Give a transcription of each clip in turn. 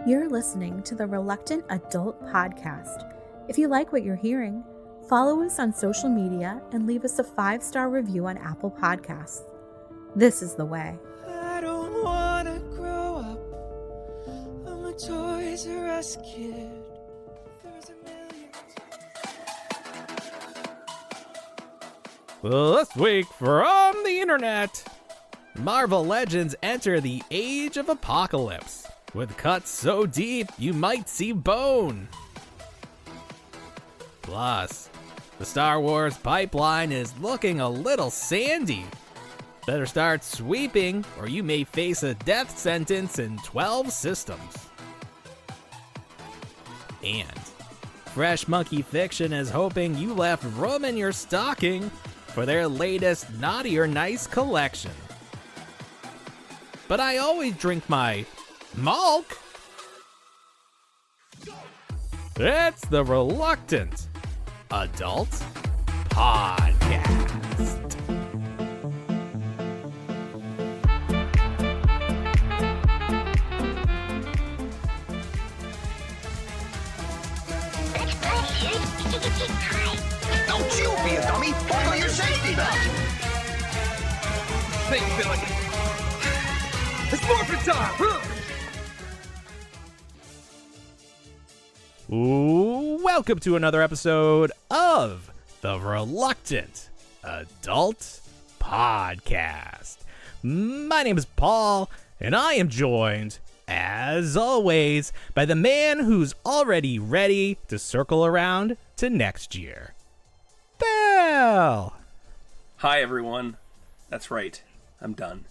You're listening to the Reluctant Adult Podcast. If you like what you're hearing, follow us on social media and leave us a 5-star review on Apple Podcasts. This is the way. I don't want to grow up. I'm a Toys R Us kid. There's a million. Well, this week from the internet, Marvel Legends enter the Age of Apocalypse, with cuts so deep you might see bone. Plus, the Star Wars pipeline is looking a little sandy. Better start sweeping, or you may face a death sentence in 12 systems. And Fresh Monkey Fiction is hoping you left room in your stocking for their latest Naughty or Nice collection. But I always drink my Malk. It's the Reluctant Adult Podcast. Don't you be a dummy! Buckle your safety belt! Think, Billy. It's morphin' time! Welcome to another episode of the Reluctant Adult Podcast. My name is Paul, and I am joined, as always, by the man who's already ready to circle around to next year. Bell! Hi, everyone. That's right. I'm done.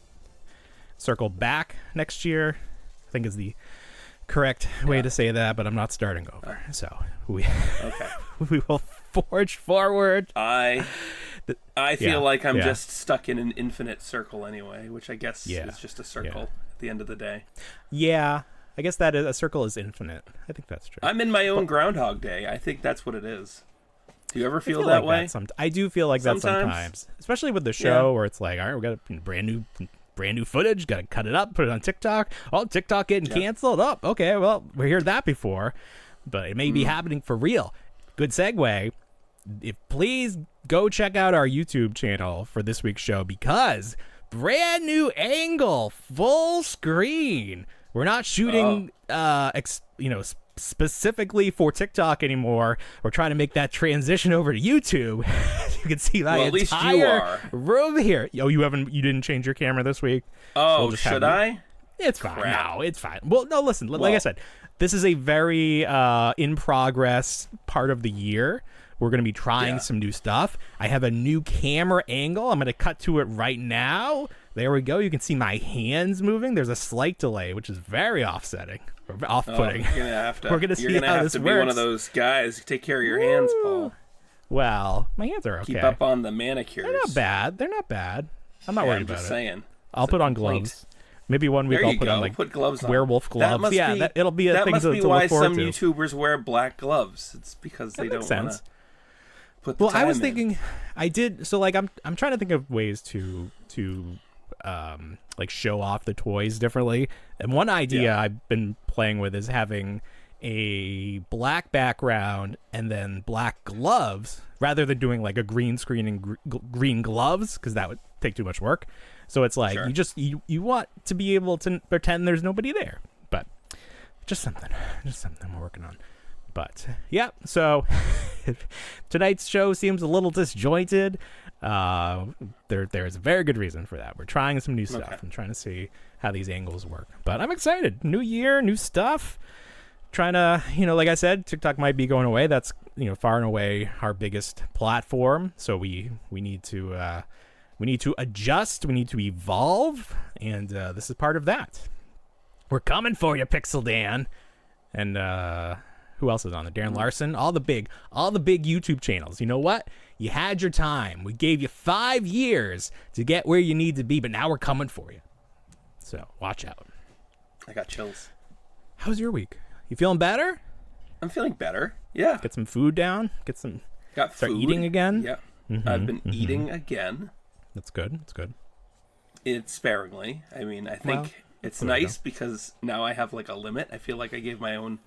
Circle back next year, I think is the correct way to say that, but I'm not starting over. So we will forge forward. I feel like I'm yeah. just stuck in an infinite circle anyway, which I guess is just a circle at the end of the day. Yeah, I guess that is, a circle is infinite. I think that's true. I'm in my own Groundhog Day. I think that's what it is. Do you ever feel I that like way? I do feel like that sometimes, especially with the show where it's like, all right, we got a brand new footage, got to cut it up, put it on TikTok. Oh, TikTok getting canceled. Oh, okay, well, we heard that before, but it may be happening for real. Good segue. Please go check out our YouTube channel for this week's show, because brand new angle, full screen. We're not shooting, specifically for TikTok anymore. We're trying to make that transition over to YouTube. You can see my entire room here. Oh, you didn't change your camera this week? Oh, we'll should I? It's fine. No, it's fine. Well, no, listen, like I said, this is a very in progress part of the year. We're going to be trying some new stuff. I have a new camera angle. I'm going to cut to it right now. There we go. You can see my hands moving. There's a slight delay, which is very off-putting. We're gonna see how this be works. One of those guys. Take care of your hands, Paul. Well, my hands are okay. Keep up on the manicures. They're not bad. I'm not worried about it. I'm just saying. I'll put on gloves. Maybe one week I'll put on put gloves on. werewolf gloves. It'll be a thing to look forward to. That must be why some YouTubers wear black gloves. It's because they don't want to put the time I was in. thinking, I did. So like, I'm trying to think of ways to like show off the toys differently. And one idea I've been playing with is having a black background and then black gloves, rather than doing like a green screen and green gloves, because that would take too much work. So it's like you want to be able to pretend there's nobody there, but just something we're working on. But yeah, so tonight's show seems a little disjointed. There's a very good reason for that. We're trying some new stuff and trying to see how these angles work. But I'm excited. New year, new stuff. Trying to, like I said, TikTok might be going away. That's, far and away our biggest platform. So we need to adjust. We need to evolve, and this is part of that. We're coming for you, Pixel Dan, and who else is on there? Darren Larson, all the big YouTube channels. You know what? You had your time. We gave you 5 years to get where you need to be, but now we're coming for you. So watch out. I got chills. How's your week? You feeling better? I'm feeling better. Yeah. Get some food down. Start eating again. Yeah. I've been eating again. That's good. It's sparingly. I mean, I think It's There we nice because now I have like a limit. I feel like I gave my own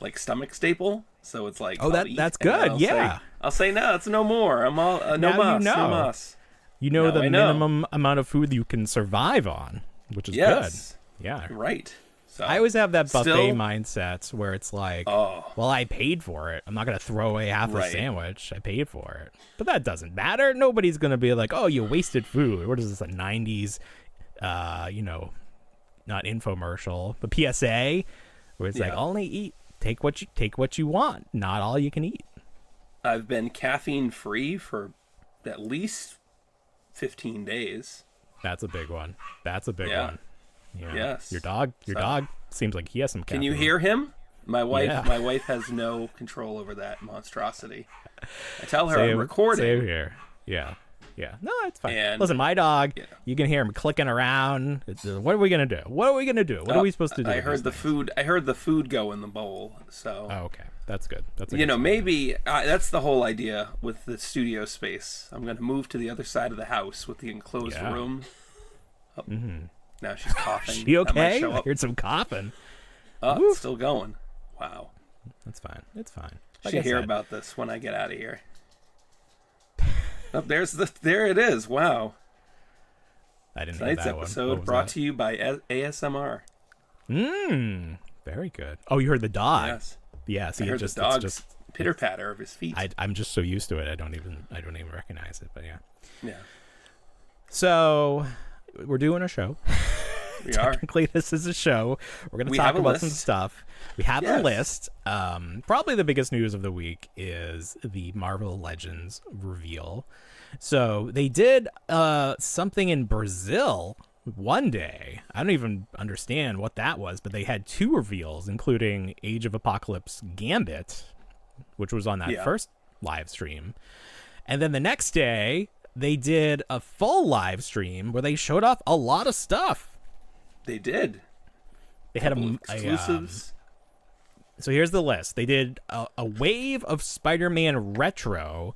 like stomach staple, so it's like, Oh, I'll eat, that's and then good. Yeah. I'll say no, it's no more. I'm all no Now mas, you know. no mas. You know Now the I know. minimum amount of food you can survive on, which is Yes, good. Yeah. right. So I always have that buffet still- mindset where it's like, Oh. well, I paid for it. I'm not going to throw away half a Right. sandwich. I paid for it. But that doesn't matter. Nobody's going to be like, oh, you wasted food. What is this, a 90s, not infomercial, but PSA, where it's like, Yeah. only eat, take what you want, not all you can eat. I've been caffeine free for at least 15 days. That's a big one. That's a big Yeah. one. Yeah. Yes. Your dog seems like he has some Can you caffeine. hear him? My wife Yeah. my wife has no control over that monstrosity. I tell her I'm Same recording. here. Yeah. Yeah. No, it's fine. And- Listen, my dog, Yeah. you can hear him clicking around. What are we going to do? What are we going to do? What are we supposed to do? I with heard these the things? food. I heard the food go in the bowl. So Oh, okay. That's good. That's a you good know, sign. maybe that's the whole idea with the studio space. I'm going to move to the other side of the house with the enclosed Yeah. room. Oh, now she's coughing. You That might okay? show I up. heard some coughing. Oh, it's still going. Wow. That's fine. It's fine. Should hear about this when I get out of here. Oh, there it is. Wow. I didn't hear Tonight's that one. episode brought to you by ASMR. Very good. Oh, you heard the dog. Yes. Yeah. See, I heard it's the dog's just pitter patter of his feet. I'm just so used to it. I don't even recognize it. But yeah. Yeah, So we're doing a show. we are. Technically, this is a show. We're going to We talk have a about some list. stuff. We have Yes. a list. Probably the biggest news of the week is the Marvel Legends reveal. So they did something in Brazil one day. I don't even understand what that was, but they had 2 reveals, including Age of Apocalypse Gambit, which was on that Yeah. first live stream. And then the next day, they did a full live stream where they showed off a lot of stuff. They did. They had Couple a exclusives. So here's the list. They did a wave of Spider-Man retro,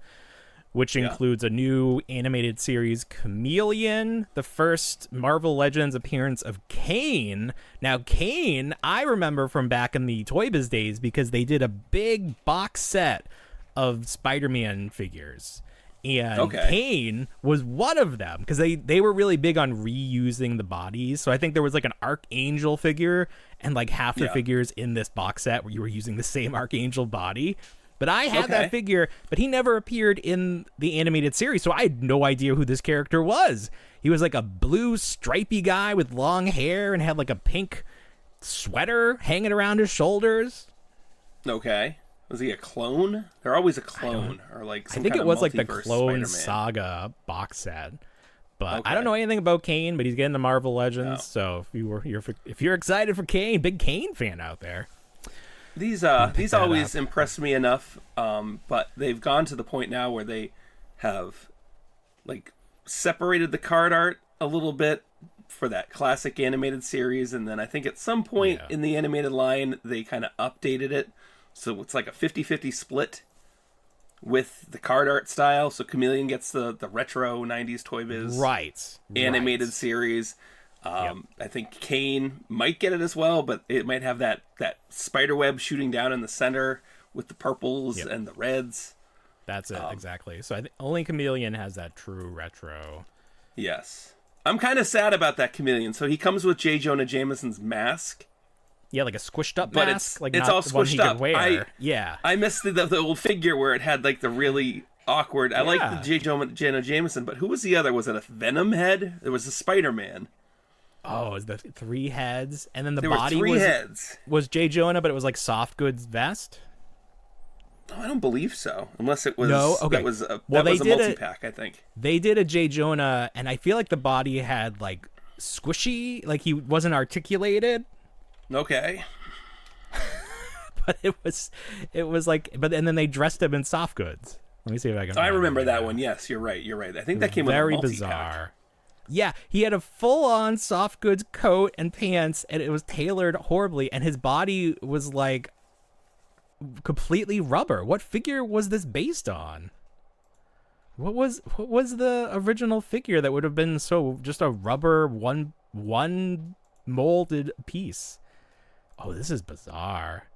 which includes a new animated series, Chameleon, the first Marvel Legends appearance of Kane. Now, Kane, I remember from back in the Toy Biz days because they did a big box set of Spider-Man figures. And Okay. Kane was one of them because they were really big on reusing the bodies. So I think there was like an Archangel figure and like half the Yeah. figures in this box set where you were using the same Archangel body. But I had Okay. that figure, but he never appeared in the animated series, so I had no idea who this character was. He was like a blue stripy guy with long hair and had like a pink sweater hanging around his shoulders. Okay. Was he a clone? They're always a clone, or like some I think kind it of was like the multiverse Clone Spider-Man. Saga box set. But I Okay. don't know anything about Kane, but he's getting the Marvel Legends. No. So if you're excited for Kane, big Kane fan out there. These that always up. impress me enough, but they've gone to the point now where they have like separated the card art a little bit for that classic animated series, and then I think at some point Yeah. in the animated line they kind of updated it, so it's like a 50-50 split with the card art style. So Chameleon gets the retro 90s Toy Biz Right. animated Right. series. I think Kane might get it as well, but it might have that spider web shooting down in the center with the purples Yep. and the reds. That's it, exactly. So I think only Chameleon has that true retro. Yes. I'm kind of sad about that Chameleon. So he comes with J. Jonah Jameson's mask. Yeah, like a squished up But mask. it's like all not the one he squished could up. wear. Yeah. I missed the old figure where it had like the really awkward. I like Yeah. the J. Jonah Jameson, but who was the other? Was it a Venom head? There was a Spider-Man. Oh, is the 3 heads, and then the There body were 3 was heads. Jay Jonah, but it was like soft goods vest. No, I don't believe so. Unless it was No? Okay. that was a, Well, that was they a did multi-pack, I think. They did a Jay Jonah, and I feel like the body had like squishy, like he wasn't articulated, Okay. but it was like, and then they dressed him in soft goods. Let me see if I can. I find remember it that now. one. Yes, you're right. You're right. I think that came with a Very multi-pack. bizarre. Yeah, he had a full-on soft goods coat and pants, and it was tailored horribly, and his body was like completely rubber. What figure was this based on? What was the original figure that would have been so just a rubber one molded piece. Oh, this is bizarre.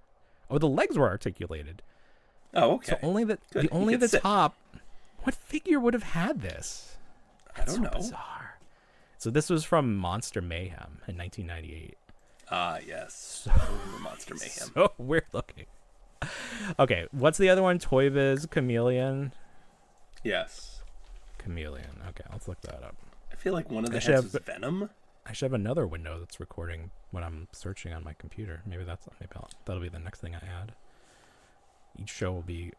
Oh, the legs were articulated. Oh, okay. So only Good. the top. What figure would have had this? I don't know. Bizarre. So this was from Monster Mayhem in 1998. Ah, yes. I remember Monster Mayhem. So weird looking. Okay, what's the other one? Toy Biz Chameleon. Yes. Chameleon. Okay, let's look that up. I feel like one of the should heads have- was Venom. I should have another window that's recording when I'm searching on my computer. That'll be the next thing I add. Each show will be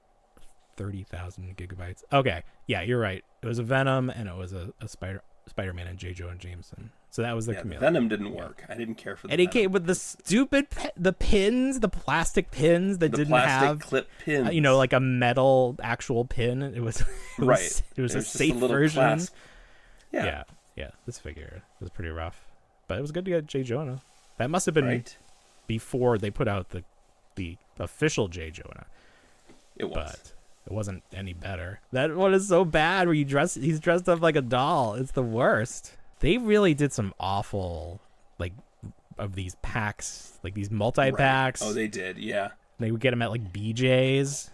30,000 gigabytes. Okay, yeah, you're right. It was a Venom and it was a Spider-Man and J. Jonah Jameson. So that was the Chameleon. Venom didn't work. I didn't care for the And he Venom. came with the stupid the pins, the plastic pins that The didn't plastic have clip pins. like a metal actual pin. It was Right. It was a There's just safe little version. clasp. Yeah. Yeah. This figure was pretty rough, but it was good to get J. Jonah. That must have been Right. before they put out the official J. Jonah, It was. but it wasn't any better. That one is so bad. Where he's dressed up like a doll. It's the worst. They really did some awful of these packs, like these multi-packs. Right. Oh, they did. Yeah. They would get them at like BJ's,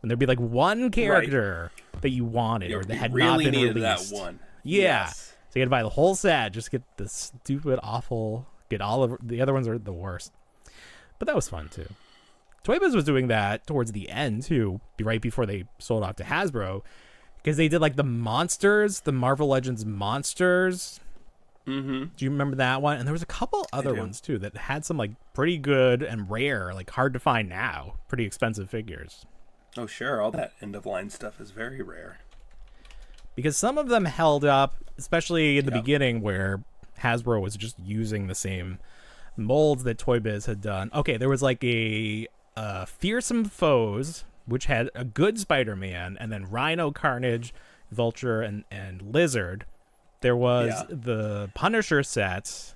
and there'd be like one character that you wanted or that had really not been needed released. that one. Yeah. Yes. So you had to buy the whole set, just get the stupid, awful, get all of the other ones are the worst. But that was fun too. Toy Biz was doing that towards the end too, right before they sold off to Hasbro, because they did like the monsters, the Marvel Legends monsters. Mm-hmm. Do you remember that one? And there was a couple other ones too that had some like pretty good and rare, like hard to find now, pretty expensive figures. Oh, sure. All that end of line stuff is very rare. Because some of them held up, especially in the beginning where Hasbro was just using the same molds that Toy Biz had done. Okay, there was like a Fearsome Foes, which had a good Spider-Man, and then Rhino, Carnage, Vulture, and Lizard. There was the Punisher set,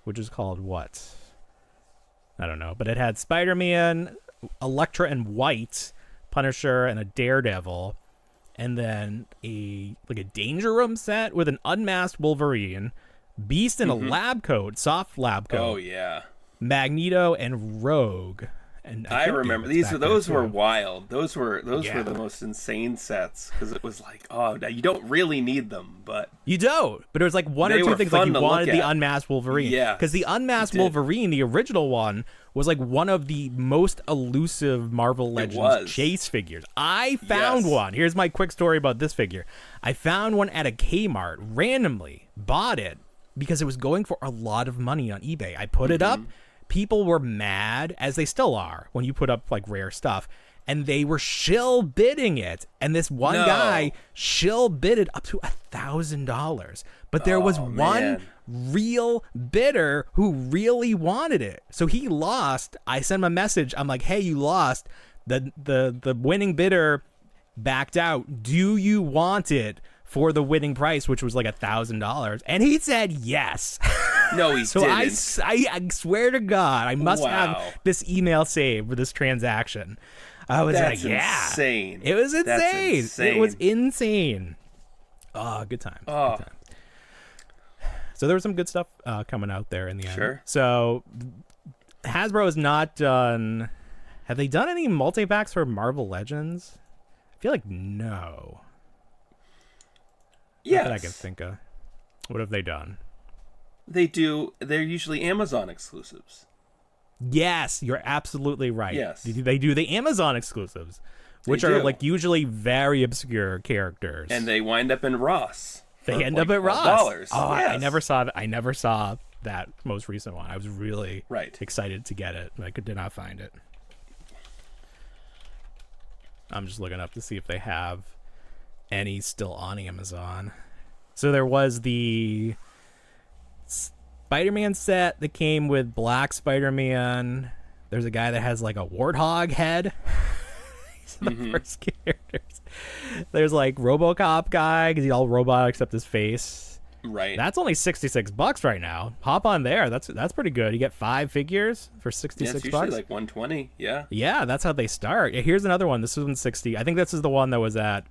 which is called what? I don't know, but it had Spider-Man, Elektra and White, Punisher, and a Daredevil. And then a Danger Room set with an unmasked Wolverine, Beast in a lab coat, soft lab coat. Oh yeah, Magneto and Rogue. And I remember those were wild. Those were Yeah. the most insane sets because it was like, oh, you don't really need them, but you don't. But it was like one They or two were things like fun you to look wanted the at. unmasked Wolverine. Yeah, because the unmasked you did. Wolverine, the original one, was like one of the most elusive Marvel Legends was. chase figures. I found Yes. one. Here's my quick story about this figure. I found one at a Kmart randomly, bought it because it was going for a lot of money on eBay. I put it up. People were mad, as they still are, when you put up like rare stuff, and they were shill bidding it. And this one guy shill bidded up to $1,000. But there was one man. real bidder who really wanted it. So he lost. I sent him a message. I'm like, hey, you lost. The winning bidder backed out. Do you want it for the winning price, which was like $1,000? And he said yes. no, he So didn't. I swear to God, I must Wow. have this email saved for this transaction. I was That's like, yeah. insane. It was That's insane. insane. It was insane. Oh, good times. Oh. Good times. So there was some good stuff coming out there in the end. Sure. So Hasbro has not done... Have they done any multi-packs for Marvel Legends? I feel like no. Yes. Not that I can think of. What have they done? They do. They're usually Amazon exclusives. Yes, you're absolutely right. Yes. They do the Amazon exclusives, which They are do. like usually very obscure characters. And they wind up in Ross. They for, end like, up at Ross. $12. Oh, I Yes. never saw that. I never saw that most recent one. I was really Right. excited to get it, but I did not find it. I'm just looking up to see if they have any still on Amazon. So there was the Spider-Man set that came with Black Spider-Man. There's a guy that has like a warthog head. He's the first characters. There's like RoboCop guy because he's all robot except his face. Right. That's only $66 right now. Hop on there. That's pretty good. You get 5 figures for yeah, $66. it's usually like 120. Yeah. Yeah, that's how they start. Yeah, here's another one. This is 160. I think this is the one that was at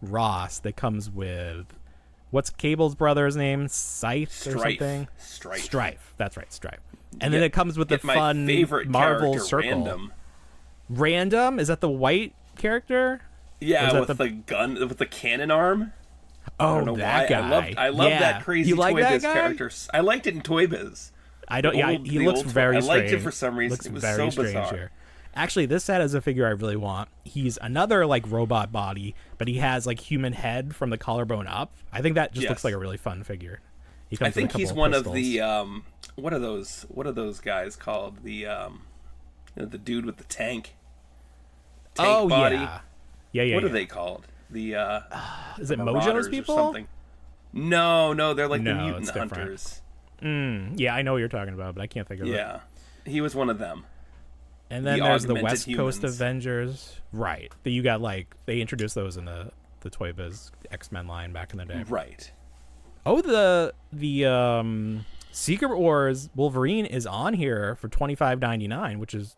Ross that comes with what's Cable's brother's name? Scythe or Strife. something? Strife. That's right, Strife. And then it comes with the my fun favorite Marvel character, circle. Random. Random? Is that the white character? Yeah, with the gun, with the cannon arm. I don't know that why. guy. I love Yeah. that crazy You like Toy that Biz guy? character. I liked it in Toy Biz. I don't. Yeah, he looks very I strange. liked it for some reason. Looks It was very so bizarre. here. Actually, this set is a figure I really want. He's another like robot body, but he has like human head from the collarbone up. I think that just looks like a really fun figure. He comes I think with a he's couple one pistols. of the what are those guys called? The the dude with the tank. Tank body. Yeah. What are they called? The Is it Marauders Mojo's or people? something. No, they're like the No, mutant it's different. hunters. Yeah, I know what you're talking about, but I can't think of it. Yeah, he was one of them. And then The there's the augmented West Coast humans. Avengers. Right. That you got like they introduced those in the Toy Biz X-Men line back in the day. Right. Oh, the Secret Wars Wolverine is on here for $25.99, which is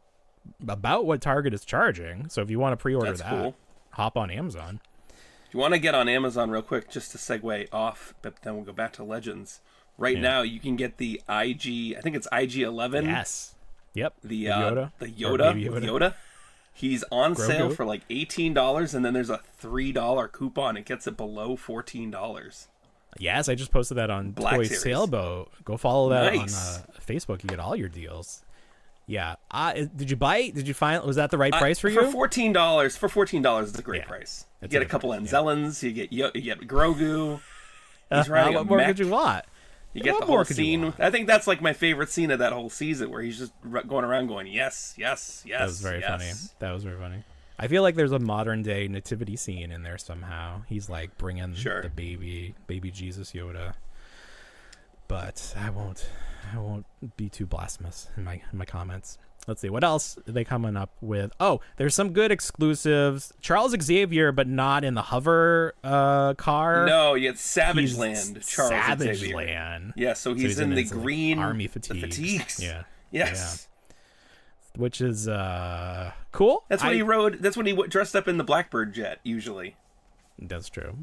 about what Target is charging. So if you want to pre-order That's that, cool. hop on Amazon. If you want to get on Amazon real quick, just to segue off, but then we'll go back to Legends. Right now, you can get the IG. I think it's IG-11. Yes. Yep. The Yoda. The Or Yoda. Baby With Yoda. Yoda. He's on sale Grogu. for like $18, and then there's a $3 coupon. It gets it below $14. Yes, I just posted that on Black Toy Series. Sailboat. Go follow that Nice. on Facebook. You get all your deals. Yeah. Did you buy it? Did you find? Was that the right price for you? For $14, it's a great price. You It's get a a couple good price, Anzellans. You get Grogu. He's riding a what more mech. could you want? You get What the more whole could you scene. want? I think that's like my favorite scene of that whole season, where he's just going around going, yes, yes, yes. That was very yes. funny. That was very funny. I feel like there's a modern day nativity scene in there somehow. He's like bringing the baby Jesus Yoda. But I won't be too blasphemous in my comments. Let's see what else are they coming up with. Oh, there's some good exclusives. Charles Xavier, but not in the hover car. No, you get Savage He's Land. Charles Savage Xavier. Land. Yeah, so he's in the his, like, green army the fatigues. fatigues. Yeah. Yes. Which is cool. That's when he rode. That's when he dressed up in the Blackbird jet. Usually. That's true.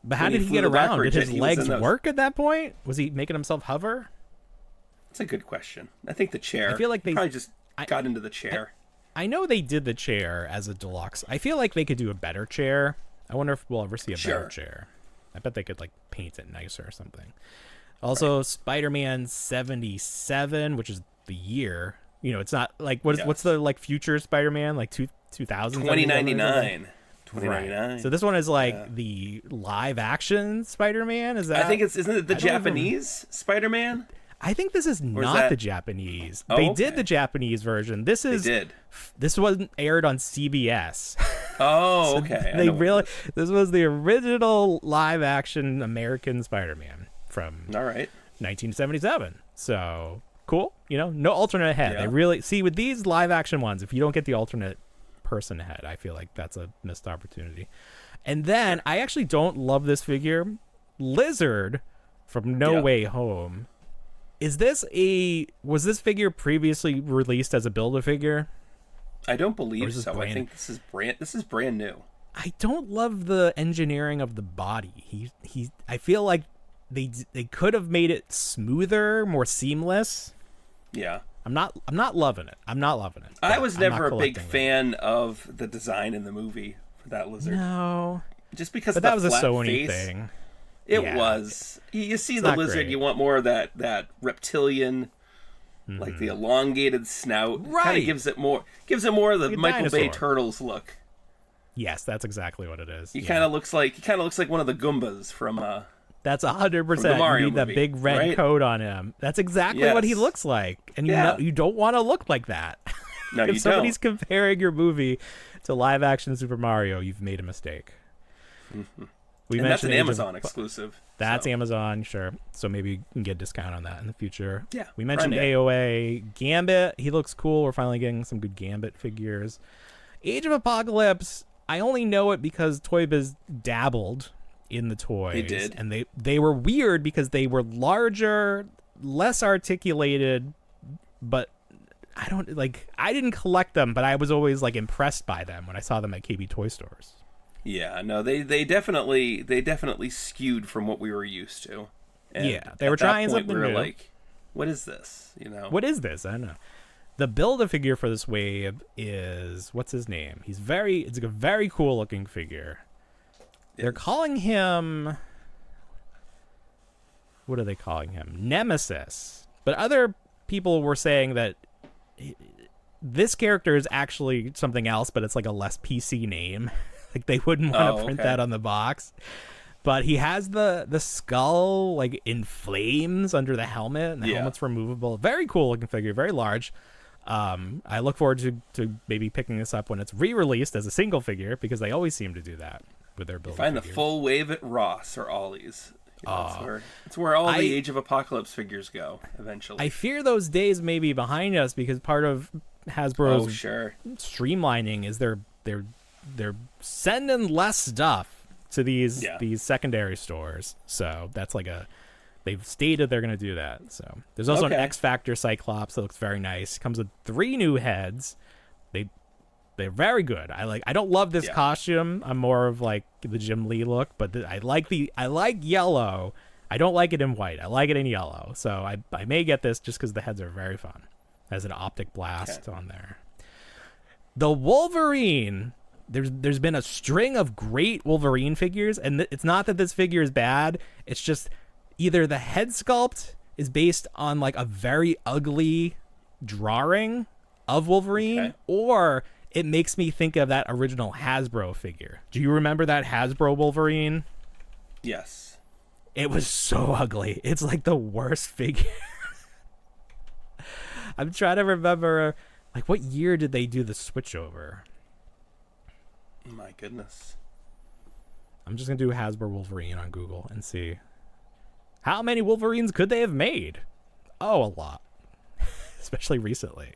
But how When did he he flew get the around? Blackbird Did jet, his he was in legs those. work at that point? Was he making himself hover? That's a good question. I think the chair. I feel like they probably just got into the chair. I know they did the chair as a deluxe. I feel like they could do a better chair. I wonder if we'll ever see a better chair. I bet they could like paint it nicer or something. Also, Spider-Man 77, which is the year. You know, it's not like what's the like future Spider-Man like 2000 2099. 2099. Right. So this one is like the live action Spider-Man. Is that? I think isn't it the Japanese Spider-Man? I think this is not the Japanese. Oh, they okay. did the Japanese version. This wasn't aired on CBS. Oh, So okay. This was the original live action American Spider-Man from 1977. So cool. You know, no alternate head. Yeah. They really see with these live action ones, if you don't get the alternate person head, I feel like that's a missed opportunity. And then I actually don't love this figure. Lizard from No Way Home. Was this figure previously released as a Build-A-Figure? I don't believe so. brand- I think this is brand new. I don't love the engineering of the body. I feel like they could have made it smoother, more seamless. Yeah. I'm not loving it. I was I'm never not a big collecting it. fan of the design in the movie for that lizard. No. Just because But of that the was a flat Sony face. thing. It Yeah. was. You see It's the not lizard, great. you want more of that reptilian, like the elongated snout. Kind Right. of gives it more of the Like a Michael Bay dinosaur. Turtles look. Yes, that's exactly what it is. He kind of looks like one of the Goombas from That's 100%. From the Mario You need that movie, big red right? coat on him. That's exactly what he Yes. looks like. And Yeah. you don't want to look like that. No, if you somebody's don't. comparing your movie to live action Super Mario, you've made a mistake. We And that's an Age of- Amazon exclusive. That's so. Amazon, sure. So maybe you can get a discount on that in the future. Yeah, We mentioned Prime Day. AOA. Gambit, he looks cool. We're finally getting some good Gambit figures. Age of Apocalypse, I only know it because Toy Biz dabbled in the toys. They did. And they were weird because they were larger, less articulated, but I didn't collect them, but I was always like impressed by them when I saw them at KB Toy Stores. Yeah, no, they definitely skewed from what we were used to. And Yeah, they were at that trying point, something we were new. like, what is this? You know? What is this? I don't know. The Build-A-Figure for this wave is, what's his name? It's like a very cool looking figure. They're calling him, what are they calling him? Nemesis. But other people were saying that this character is actually something else, but it's like a less PC name. Like they wouldn't want to print that on the box. But he has the skull like in flames under the helmet, and the helmet's removable. Very cool looking figure, very large. I look forward to maybe picking this up when it's re-released as a single figure, because they always seem to do that with their build. Find the full wave at Ross or Ollie's. It's where all the Age of Apocalypse figures go eventually. I fear those days may be behind us, because part of Hasbro's streamlining is they're sending less stuff to these secondary stores. So that's like they've stated they're going to do that. So there's also an X Factor Cyclops that looks very nice. Comes with 3 new heads. They're very good. I don't love this costume. I'm more of like the Jim Lee look, but I like yellow. I don't like it in white. I like it in yellow. So I may get this just because the heads are very fun. Has an optic blast on there. The Wolverine. There's been a string of great Wolverine figures, and it's not that this figure is bad. It's just either the head sculpt is based on like a very ugly drawing of Wolverine, or it makes me think of that original Hasbro figure. Do you remember that Hasbro Wolverine? Yes. It was so ugly. It's like the worst figure. I'm trying to remember, like, what year did they do the switchover? My goodness. I'm just going to do Hasbro Wolverine on Google and see. How many Wolverines could they have made? Oh, a lot. Especially recently.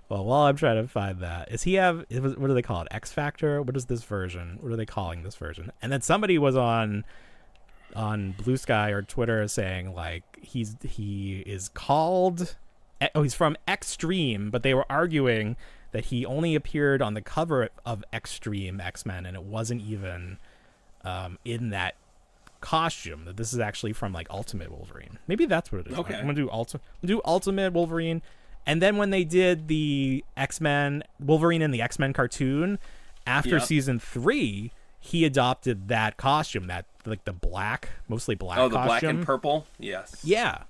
Well, while I'm trying to find that, what do they call it? X Factor? What is this version? What are they calling this version? And then somebody was on Blue Sky or Twitter saying like he is called, he's from Extreme, but they were arguing that he only appeared on the cover of Extreme X-Men, and it wasn't even in that costume. That this is actually from like Ultimate Wolverine. Maybe that's what it is. Okay. I'm gonna do Ultimate Wolverine, and then when they did the X-Men Wolverine in the X-Men cartoon after season 3, he adopted that costume, that like the black, mostly black. Oh, the costume. black and purple. Yes. Yeah.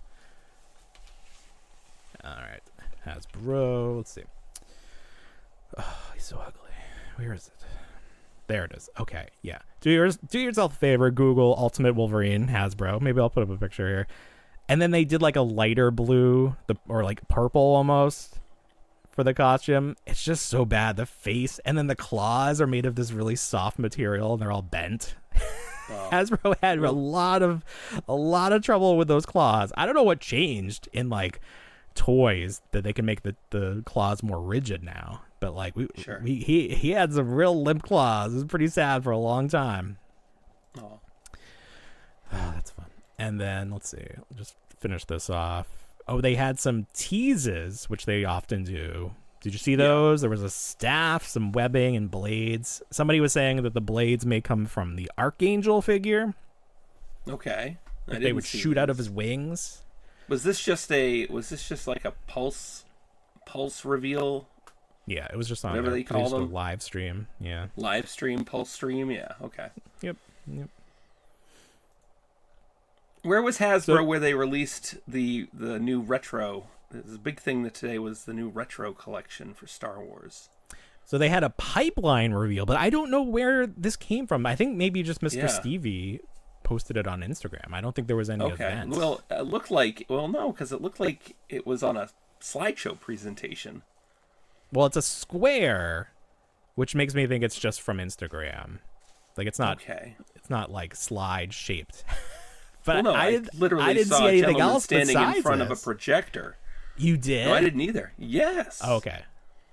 All right, Hasbro. Let's see. Oh, he's so ugly. Where is it? There it is. Okay, yeah. Do yourself a favor. Google Ultimate Wolverine Hasbro. Maybe I'll put up a picture here. And then they did like a lighter blue, or like purple almost, for the costume. It's just so bad. The face and then the claws are made of this really soft material, and they're all bent. Wow. Hasbro had a lot of trouble with those claws. I don't know what changed in like toys that they can make the claws more rigid now. But like he had some real limp claws. It was pretty sad for a long time. Oh, that's fun. And then let's see, I'll just finish this off. Oh, they had some teases, which they often do. Did you see those? Yeah. There was a staff, some webbing, and blades. Somebody was saying that the blades may come from the Archangel figure. Okay, they would shoot out of his wings. Was this just like a pulse reveal? Yeah, it was just on whatever they call them. A live stream. Yeah. Live stream, pulse stream. Yeah. Okay. Yep. Where was Hasbro where they released the new retro? The big thing that today was the new retro collection for Star Wars. So they had a pipeline reveal, but I don't know where this came from. I think maybe just Mr. Stevie posted it on Instagram. I don't think there was any event. Well, it looked like because it looked like it was on a slideshow presentation. Well, it's a square, which makes me think it's just from Instagram. Like it's not. Okay. It's not like slide shaped. But I didn't see anything else standing besides in front this. of a projector. You did? No, I didn't either. Yes. Oh, okay.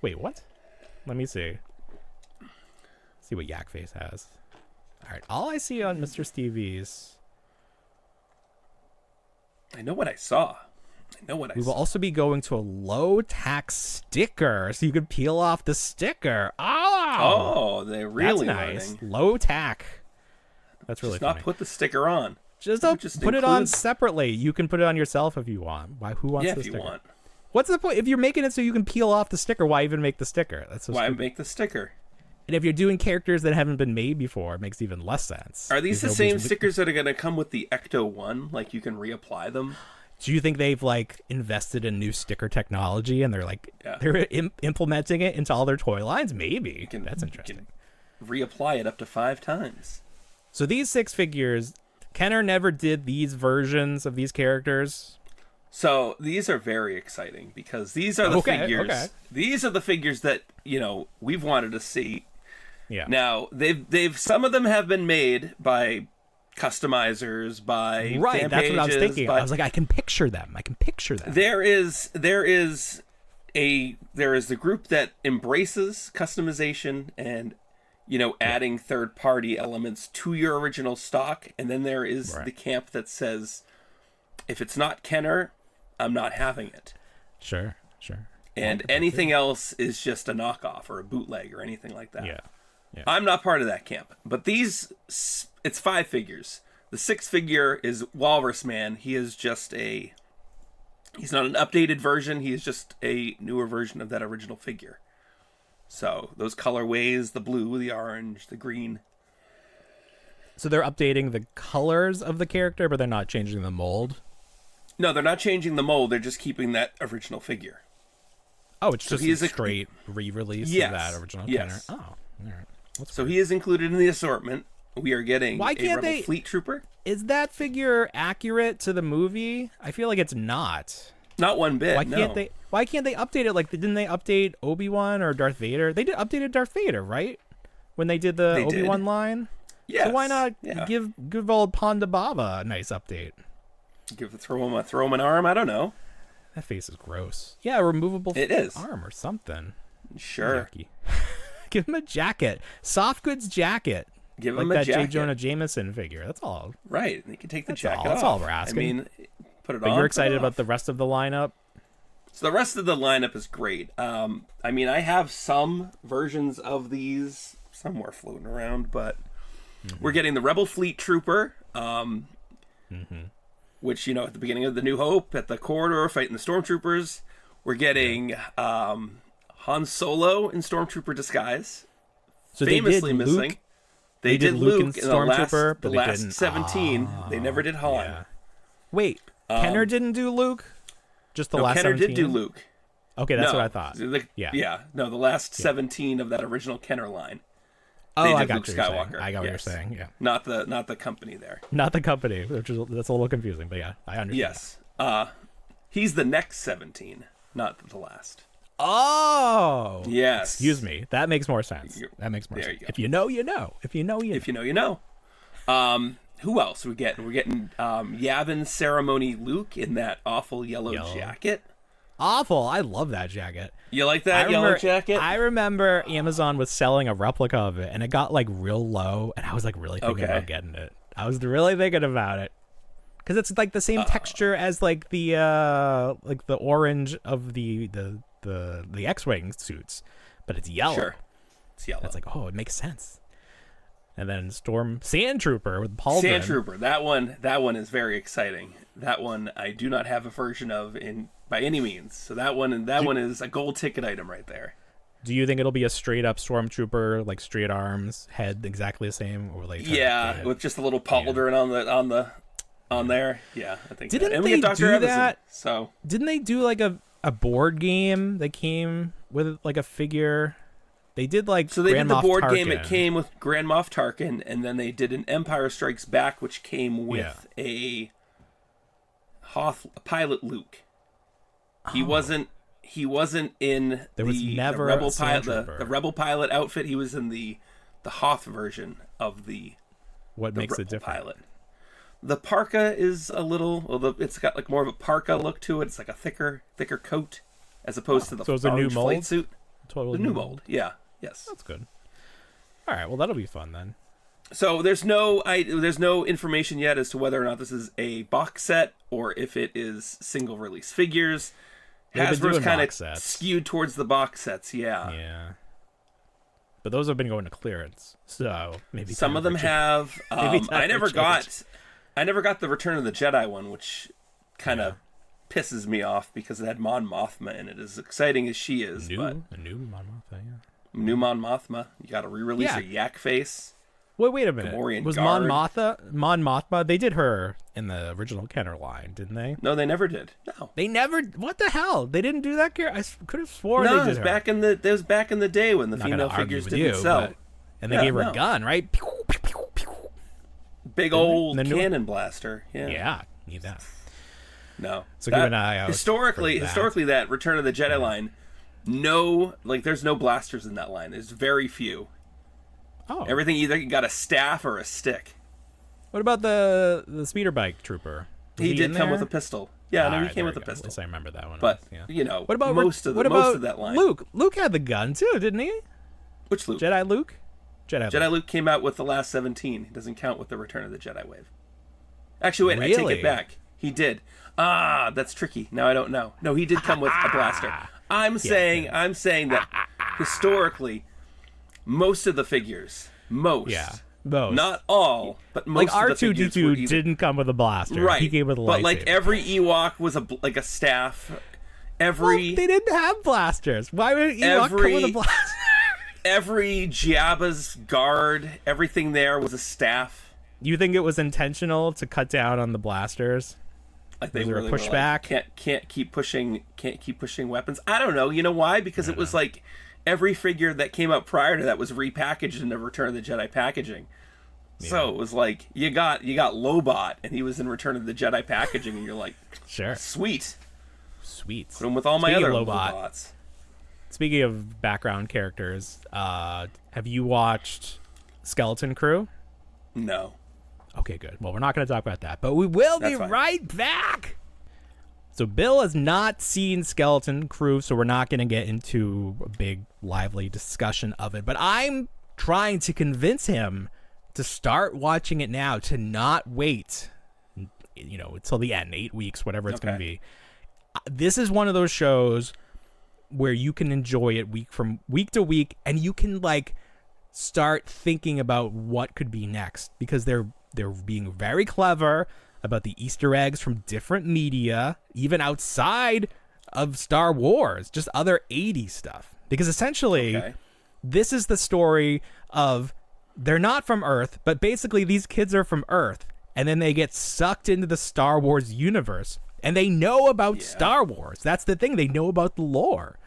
Wait, what? Let me see. See what Yak Face has. All right. All I see on Mr. Stevie's. I know what I saw. We will also be going to a low tax sticker, so you can peel off the sticker. Ah! Wow. Oh, they're really That's nice. learning. Low tack. That's really Just funny. not put the sticker on. Just don't Just put it on include- separately. You can put it on yourself if you want. Why? Who wants Yeah, the if you sticker? want. What's the point? If you're making it so you can peel off the sticker, why even make the sticker? That's so Why stupid. make the sticker? And if you're doing characters that haven't been made before, it makes even less sense. Are these the Because same nobody's- stickers that are going to come with the Ecto 1? Like, you can reapply them? Do you think they've like invested in new sticker technology and they're like Yeah. they're implementing it into all their toy lines? Maybe. That's You interesting. can reapply it up to 5 times. So these 6 figures, Kenner never did these versions of these characters. So these are very exciting because these are the figures. okay. These are the figures that, we've wanted to see. Yeah. Now, they've some of them have been made by customizers, by Right, fan that's what I was pages, thinking. by- I was like, I can picture them. There is the group that embraces customization and adding third party elements to your original stock, and then there is Right. the camp that says if it's not Kenner, I'm not having it. Sure. And anything else is just a knockoff or a bootleg or anything like that. Yeah. I'm not part of that camp. But it's 5 figures. The 6th figure is Walrus Man. He is just he's not an updated version. He is just a newer version of that original figure. So those colorways, the blue, the orange, the green. So they're updating the colors of the character, but they're not changing the mold. No, they're not changing the mold. They're just keeping that original figure. Oh, it's just he is a a- straight re-release Yes, of that original yes. Kenner. Oh, all right. What's So he is included in the assortment. We are getting Why a can't Rebel they- Fleet Trooper. Is that figure accurate to the movie? I feel like it's not. Not one bit. Why no. can't they? Why can't they update it? Like, didn't they update Obi-Wan or Darth Vader? They updated Darth Vader, right? When they did the They did. Obi-Wan line. Yes. So why not Yeah. give old Ponda Baba a nice update? Throw him an arm. I don't know. That face is gross. Yeah, a removable It is. arm or something. Sure. Yucky. Give him a jacket, soft goods jacket, Give like him a that jacket. J. Jonah Jameson figure. That's all. Right. You can take the That's jacket all- off. that's all we're asking. I mean, put it But on. you're put it excited about off. the rest of the lineup. So the rest of the lineup is great. I mean, I have some versions of these somewhere floating around, but we're getting the Rebel Fleet Trooper, which, at the beginning of the New Hope, at the corridor fighting the Stormtroopers. We're getting Han Solo in Stormtrooper disguise, So famously they did missing. Luke. They did Luke in the Stormtrooper, last, but the they last didn't. 17. They never did Han. Yeah. Wait, Kenner didn't do Luke. Just the No, last. Kenner 17? did do Luke. Okay, that's No, what I thought. Yeah. Yeah. No, the last 17 of that original Kenner line. Oh, They I did got Luke what you're saying. Skywalker. I got what you're Yes. saying. Yeah, Not the company there. not the company, that's a little confusing. But yeah, I understand. Yes. He's the next 17, not the last. Oh. Yes. Excuse me. That makes more sense. You- That makes more there sense. you go. If you know, you know. If you know, you know. If you know, you know. Who else are we getting? We're getting Yavin Ceremony Luke in that awful yellow jacket. Awful. I love that jacket. You like that yellow jacket? I remember Amazon was selling a replica of it, and it got like real low, and I was like really thinking Okay. about getting it. I was really thinking about it because it's like the same texture as like the orange of the X-wing suits, but it's yellow. Sure. It's yellow. It's like, oh, it makes sense. And then Sand Trooper with Paul. Sand Trooper. That one is very exciting. That one I do not have a version of by any means. So that one is a gold ticket item right there. Do you think it'll be a straight up Stormtrooper, like straight arms, head exactly the same, or like Yeah, with just a little pauldron on there. Yeah, I think. Didn't and we they get Dr. do Evison, that? So Didn't they do like a board game that came with like a figure? They did like they Grand did the Moff board game. It Tarkin. came with Grand Moff Tarkin, and then they did an Empire Strikes Back, which came with a Hoth pilot Luke. He wasn't in There was never the Rebel a pilot Stormtrooper. the Rebel pilot outfit. He was in the Hoth version of the What makes it Rebel different? pilot. The parka is a little. Well, it's got like more of a parka look to it. It's like a thicker coat as opposed to the So it's a new orange mold? flight suit. Totally The new mold. Yeah. Yes. That's good. All right. Well, that'll be fun then. So there's no information yet as to whether or not this is a box set or if it is single release figures. They've been Hasbro's doing kind of box sets. skewed towards the box sets. Yeah. but those have been going to clearance. So maybe Some of them have. Maybe time I for never change. got the Return of the Jedi one, which kind of pisses me off because it had Mon Mothma in it. As exciting as she is, but a new Mon Mothma, yeah. new Mon Mothma, you got to re-release Yeah. her yak face. Wait a minute. Gamorrean Was guard. Mon Mothma? They did her in the original Kenner line, didn't they? No, they never did. No. They never. What the hell? They didn't do that. I could have sworn No, they it did was her. back in the day when the Not gonna female argue figures with didn't you, sell. but- and they Yeah, gave her no. a gun, right? Pew, pew, pew, pew. Big old The new- cannon blaster. Yeah. Yeah, need that. No. So keep an eye out Historically, for that. historically, that Return of the Jedi line, there's no blasters in that line. There's very few. Oh, Everything either got a staff or a stick. what about the speeder bike trooper? Was He did in come with there? a pistol. Yeah, no, he Alright, came there with a we go. At pistol. least I remember that one. But yeah. you know, What about most of that line. Luke? Luke had the gun too, didn't he? Which Luke? Jedi Luke. Jedi Luke came out with the last 17. He doesn't count with the Return of the Jedi wave. Actually, wait, I take Really? it back. He did. Ah, that's tricky. Now I don't know. No, he did come with a blaster. I'm saying that historically, most of the figures, most, not all, but most Like of the figures were R2D2 didn't come with a blaster. right. He came with a but lightsaber. like every Ewok was like a staff. Every Well, they didn't have blasters. Why would Ewok come with a blaster? every Jabba's guard, everything there was a staff. You think it was intentional to cut down on the blasters? Like they Was there a really were pushback? like, can't keep pushing weapons. I don't know. You know why? Because it was like every figure that came out prior to that was repackaged in the Return of the Jedi packaging. So it was like you got Lobot and he was in Return of the Jedi packaging and you're like, Sure. sweet. Sweet. Put him with all my Speaking other of Lobot, Lobots. Speaking of background characters, have you watched Skeleton Crew? No. Okay, good. Well, we're not going to talk about that, but we will be That's fine. right back. So Bill has not seen Skeleton Crew, so we're not going to get into a big, lively discussion of it. But I'm trying to convince him to start watching it now, to not wait, until the end, 8 weeks, whatever it's going to be. This is one of those shows where you can enjoy it from week to week, and you can start thinking about what could be next, because they're being very clever about the Easter eggs from different media, even outside of Star Wars, just other 80s stuff. Because essentially, this is the story of they're not from Earth, but basically these kids are from Earth, and then they get sucked into the Star Wars universe, and they know about Star Wars. That's the thing. They know about the lore.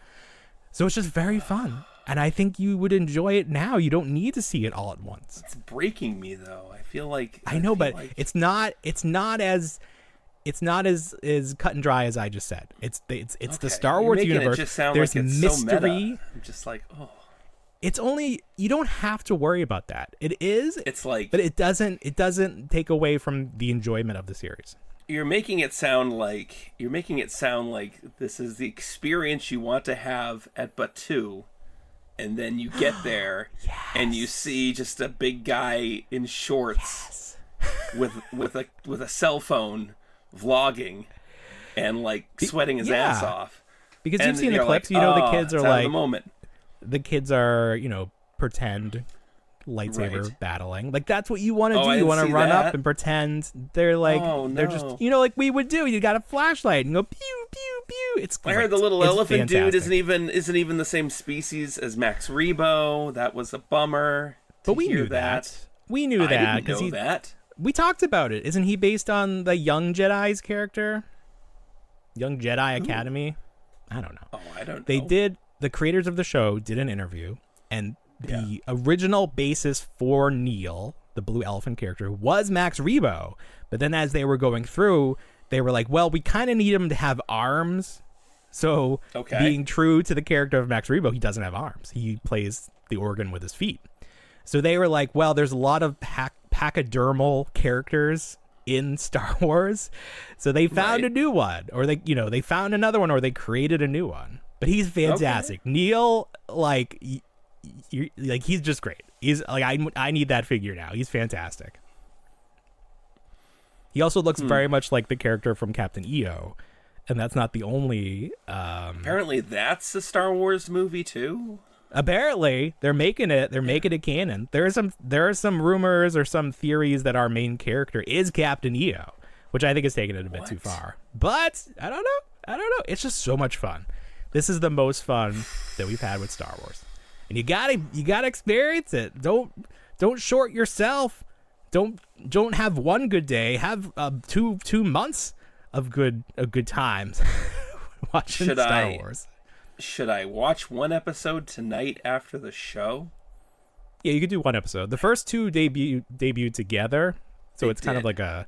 So it's just very fun. And I think you would enjoy it now. You don't need to see it all at once. It's breaking me though. I feel like But it's not as cut and dry as I just said. It's the Star Wars universe. It just sound There's like it's mystery. So meta. I'm just like, oh. It's only, you don't have to worry about that. It is. It's like, but it doesn't take away from the enjoyment of the series. You're making it sound like this is the experience you want to have at Batuu, and then you get there and you see just a big guy in shorts with a cell phone vlogging and sweating his ass off. Because and you've seen the you're clips, like, the kids are it's out of the moment. The kids are, pretend lightsaber battling. That's what you want to do. I You didn't want to see run that. up and pretend they're they're just, like we would do. You got a flashlight and go pew pew pew. It's great. I heard the little It's elephant dude fantastic. isn't even the same species as Max Rebo. That was a bummer. But we knew that. We knew that because that. We talked about it. Isn't he based on the Young Jedi's character? Young Jedi Academy? I don't know. Oh, I don't know. They did, the creators of the show did an interview, and the original basis for Neil, the Blue Elephant character, was Max Rebo. But then as they were going through, they were like, well, we kind of need him to have arms. So being true to the character of Max Rebo, he doesn't have arms. He plays the organ with his feet. So they were like, well, there's a lot of pachydermal characters in Star Wars. So they found a new one, or they found another one, or they created a new one. But he's fantastic. Neil, he's just great. He's I need that figure now. He's fantastic. He also looks very much like the character from Captain EO, and that's not the only. Apparently, that's a Star Wars movie too. Apparently, they're making it. They're making it canon. There are some rumors or some theories that our main character is Captain EO, which I think is taking it a bit too far. But I don't know. It's just so much fun. This is the most fun that we've had with Star Wars, and you gotta experience it. Don't short yourself. Don't have one good day. Have 2 months of good times watching Star Wars. Should I watch one episode tonight after the show? Yeah, you could do one episode. The first 2 debuted together, so it's kind of like a.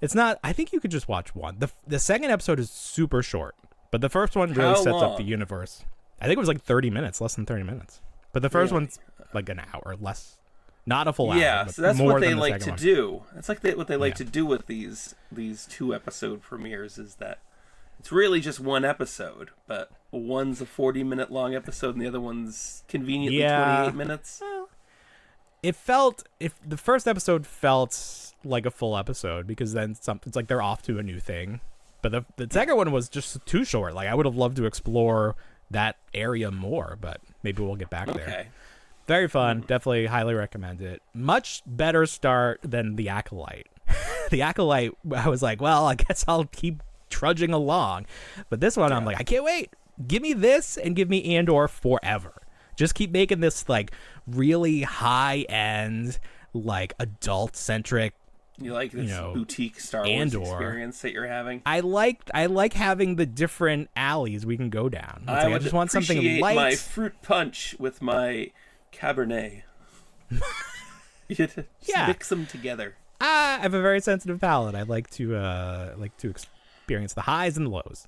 It's not. I think you could just watch one. The second episode is super short, but the first one really sets up the universe. I think it was like 30 minutes, less than 30 minutes. But the first one's like an hour, less, not a full hour. Yeah, so that's more what they than the like to second do. That's like what they like to do with these 2 episode premieres. Is that it's really just one episode, but one's a 40-minute long episode and the other one's conveniently 28 minutes. Well, if the first episode felt like a full episode, because then it's like they're off to a new thing. But the second one was just too short. Like, I would have loved to explore that area more, but maybe we'll get back there. Very fun. Definitely highly recommend it. Much better start than The Acolyte. The Acolyte, I was like, well, I guess I'll keep trudging along. But this one, I'm like, I can't wait. Give me this and give me Andor forever. Just keep making this like really high-end, like adult-centric. You like this boutique Star Wars Andor experience that you're having? I like having the different alleys we can go down. I just want something light. My fruit punch with my Cabernet. You mix them together. I have a very sensitive palate. I like to experience the highs and the lows.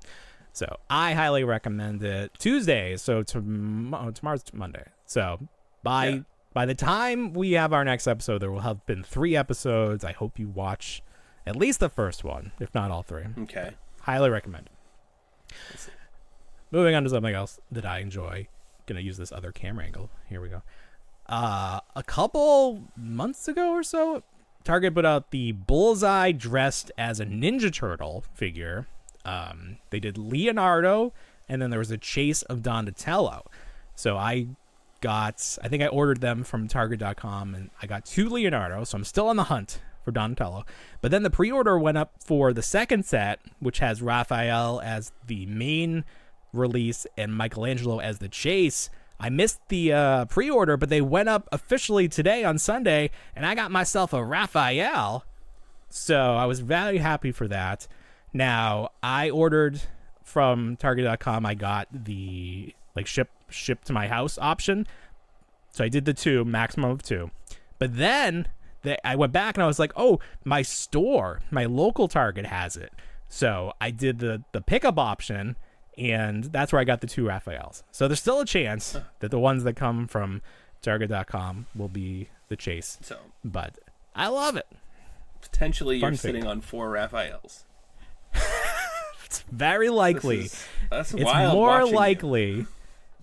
So I highly recommend it. Tuesday, so tomorrow's Monday. So by the time we have our next episode, there will have been 3 episodes. I hope you watch at least the first one, if not all 3. Okay. Highly recommend it. Moving on to something else that I enjoy. Gonna use this other camera angle. Here we go. A couple months ago or so, Target put out the Bullseye dressed as a Ninja Turtle figure. They did Leonardo, and then there was a chase of Donatello. So I think I ordered them from Target.com, and I got 2 Leonardo, so I'm still on the hunt for Donatello. But then the pre-order went up for the second set, which has Raphael as the main release and Michelangelo as the chase. I missed the pre-order, but they went up officially today on Sunday, and I got myself a Raphael. So I was very happy for that. Now, I ordered from Target.com. I got the ship to my house option. So I did the 2, maximum of 2. But then I went back and I was like, oh, my local Target has it. So I did the pickup option, and that's where I got the 2 Raphaels. So there's still a chance that the ones that come from Target.com will be the chase. But I love it. Potentially you're sitting on 4 Raphaels. It's very likely. That's it's wild.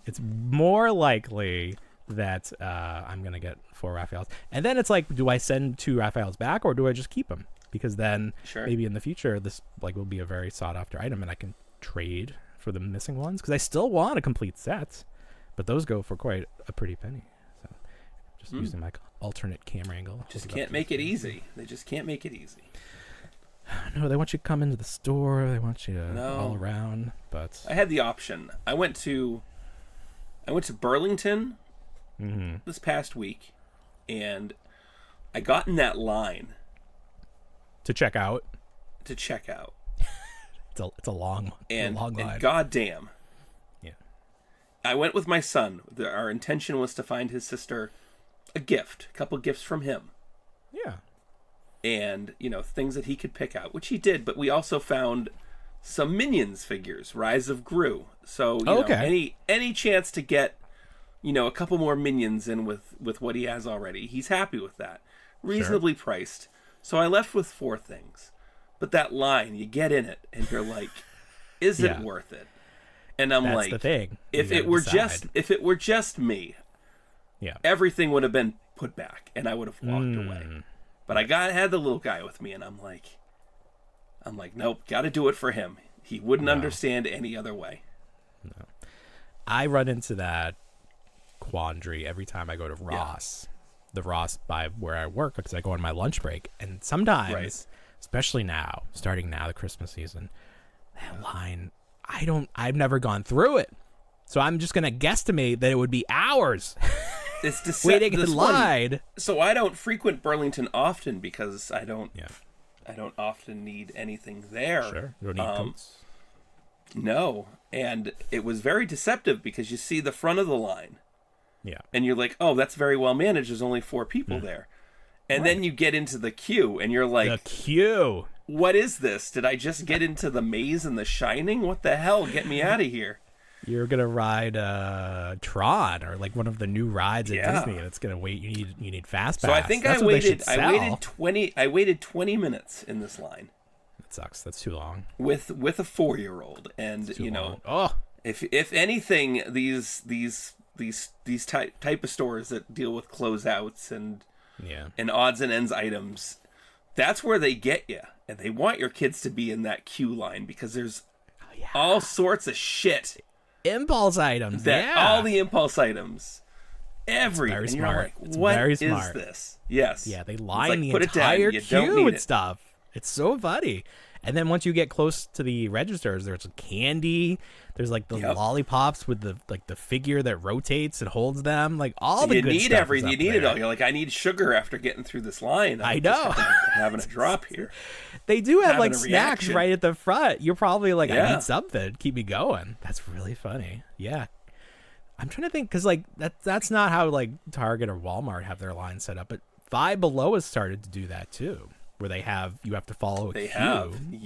It's more likely that I'm gonna get 4 Raphaels, and then it's like, do I send 2 Raphaels back or do I just keep them? Because then maybe in the future this will be a very sought after item, and I can trade for the missing ones, because I still want a complete set, but those go for quite a pretty penny. So just using my alternate camera angle. Just can't make it easy. They just can't make it easy. No, they want you to come into the store. They want you to all around. But I had the option. I went to Burlington this past week, and I got in that line to check out. It's a long line. And goddamn, I went with my son. Our intention was to find his sister a couple gifts from him. Yeah. And, things that he could pick out, which he did, but we also found some Minions figures, Rise of Gru. So, any chance to get, a couple more Minions in with what he has already, he's happy with that. Reasonably priced. So I left with 4 things. But that line, you get in it, and you're like, is it worth it? And I'm That's the thing. If it were just me, everything would have been put back, and I would have walked away. But I had the little guy with me, and I'm like, nope, got to do it for him. He wouldn't understand any other way. No. I run into that quandary every time I go to Ross, the Ross by where I work, because I go on my lunch break. And sometimes, especially now, starting now, the Christmas season, that line, I've never gone through it. So I'm just going to guesstimate that it would be hours It's waiting in line. So I don't frequent Burlington often because I don't often need anything there. Sure. You don't need coats. No. And it was very deceptive because you see the front of the line. Yeah. And you're like, oh, that's very well managed. There's only 4 people there. And then you get into the queue and you're like, The queue. What is this? Did I just get into the maze in The Shining? What the hell? Get me out of here. You're gonna ride Tron or like one of the new rides at Disney, and it's gonna wait. You need fast pass. So I think That's I what they should waited sell. I waited 20 minutes in this line. That sucks. That's too long. With a 4-year-old, and Too you know, long. Oh, if anything, these type of stores that deal with closeouts and odds and ends items, that's where they get you, and they want your kids to be in that queue line because there's all sorts of shit. Impulse items. All the impulse items. Very and smart. You're like, It's what very is smart. this? Yes. Yeah, they It's line like, the put it down. entire You don't queue need and it. stuff. It's so funny. And then once you get close to the registers, there's candy. There's like the lollipops with the figure that rotates and holds them. Like all the good stuff. You need it all. You're like, I need sugar after getting through this line. I know. I'm having a drop here. They do have Having like a snacks reaction. right at the front. You're probably like, I Yeah. need something. Keep me going. That's really funny. Yeah. I'm trying to think because like that's not how like Target or Walmart have their line set up, but Five Below has started to do that too, where you have to follow a queue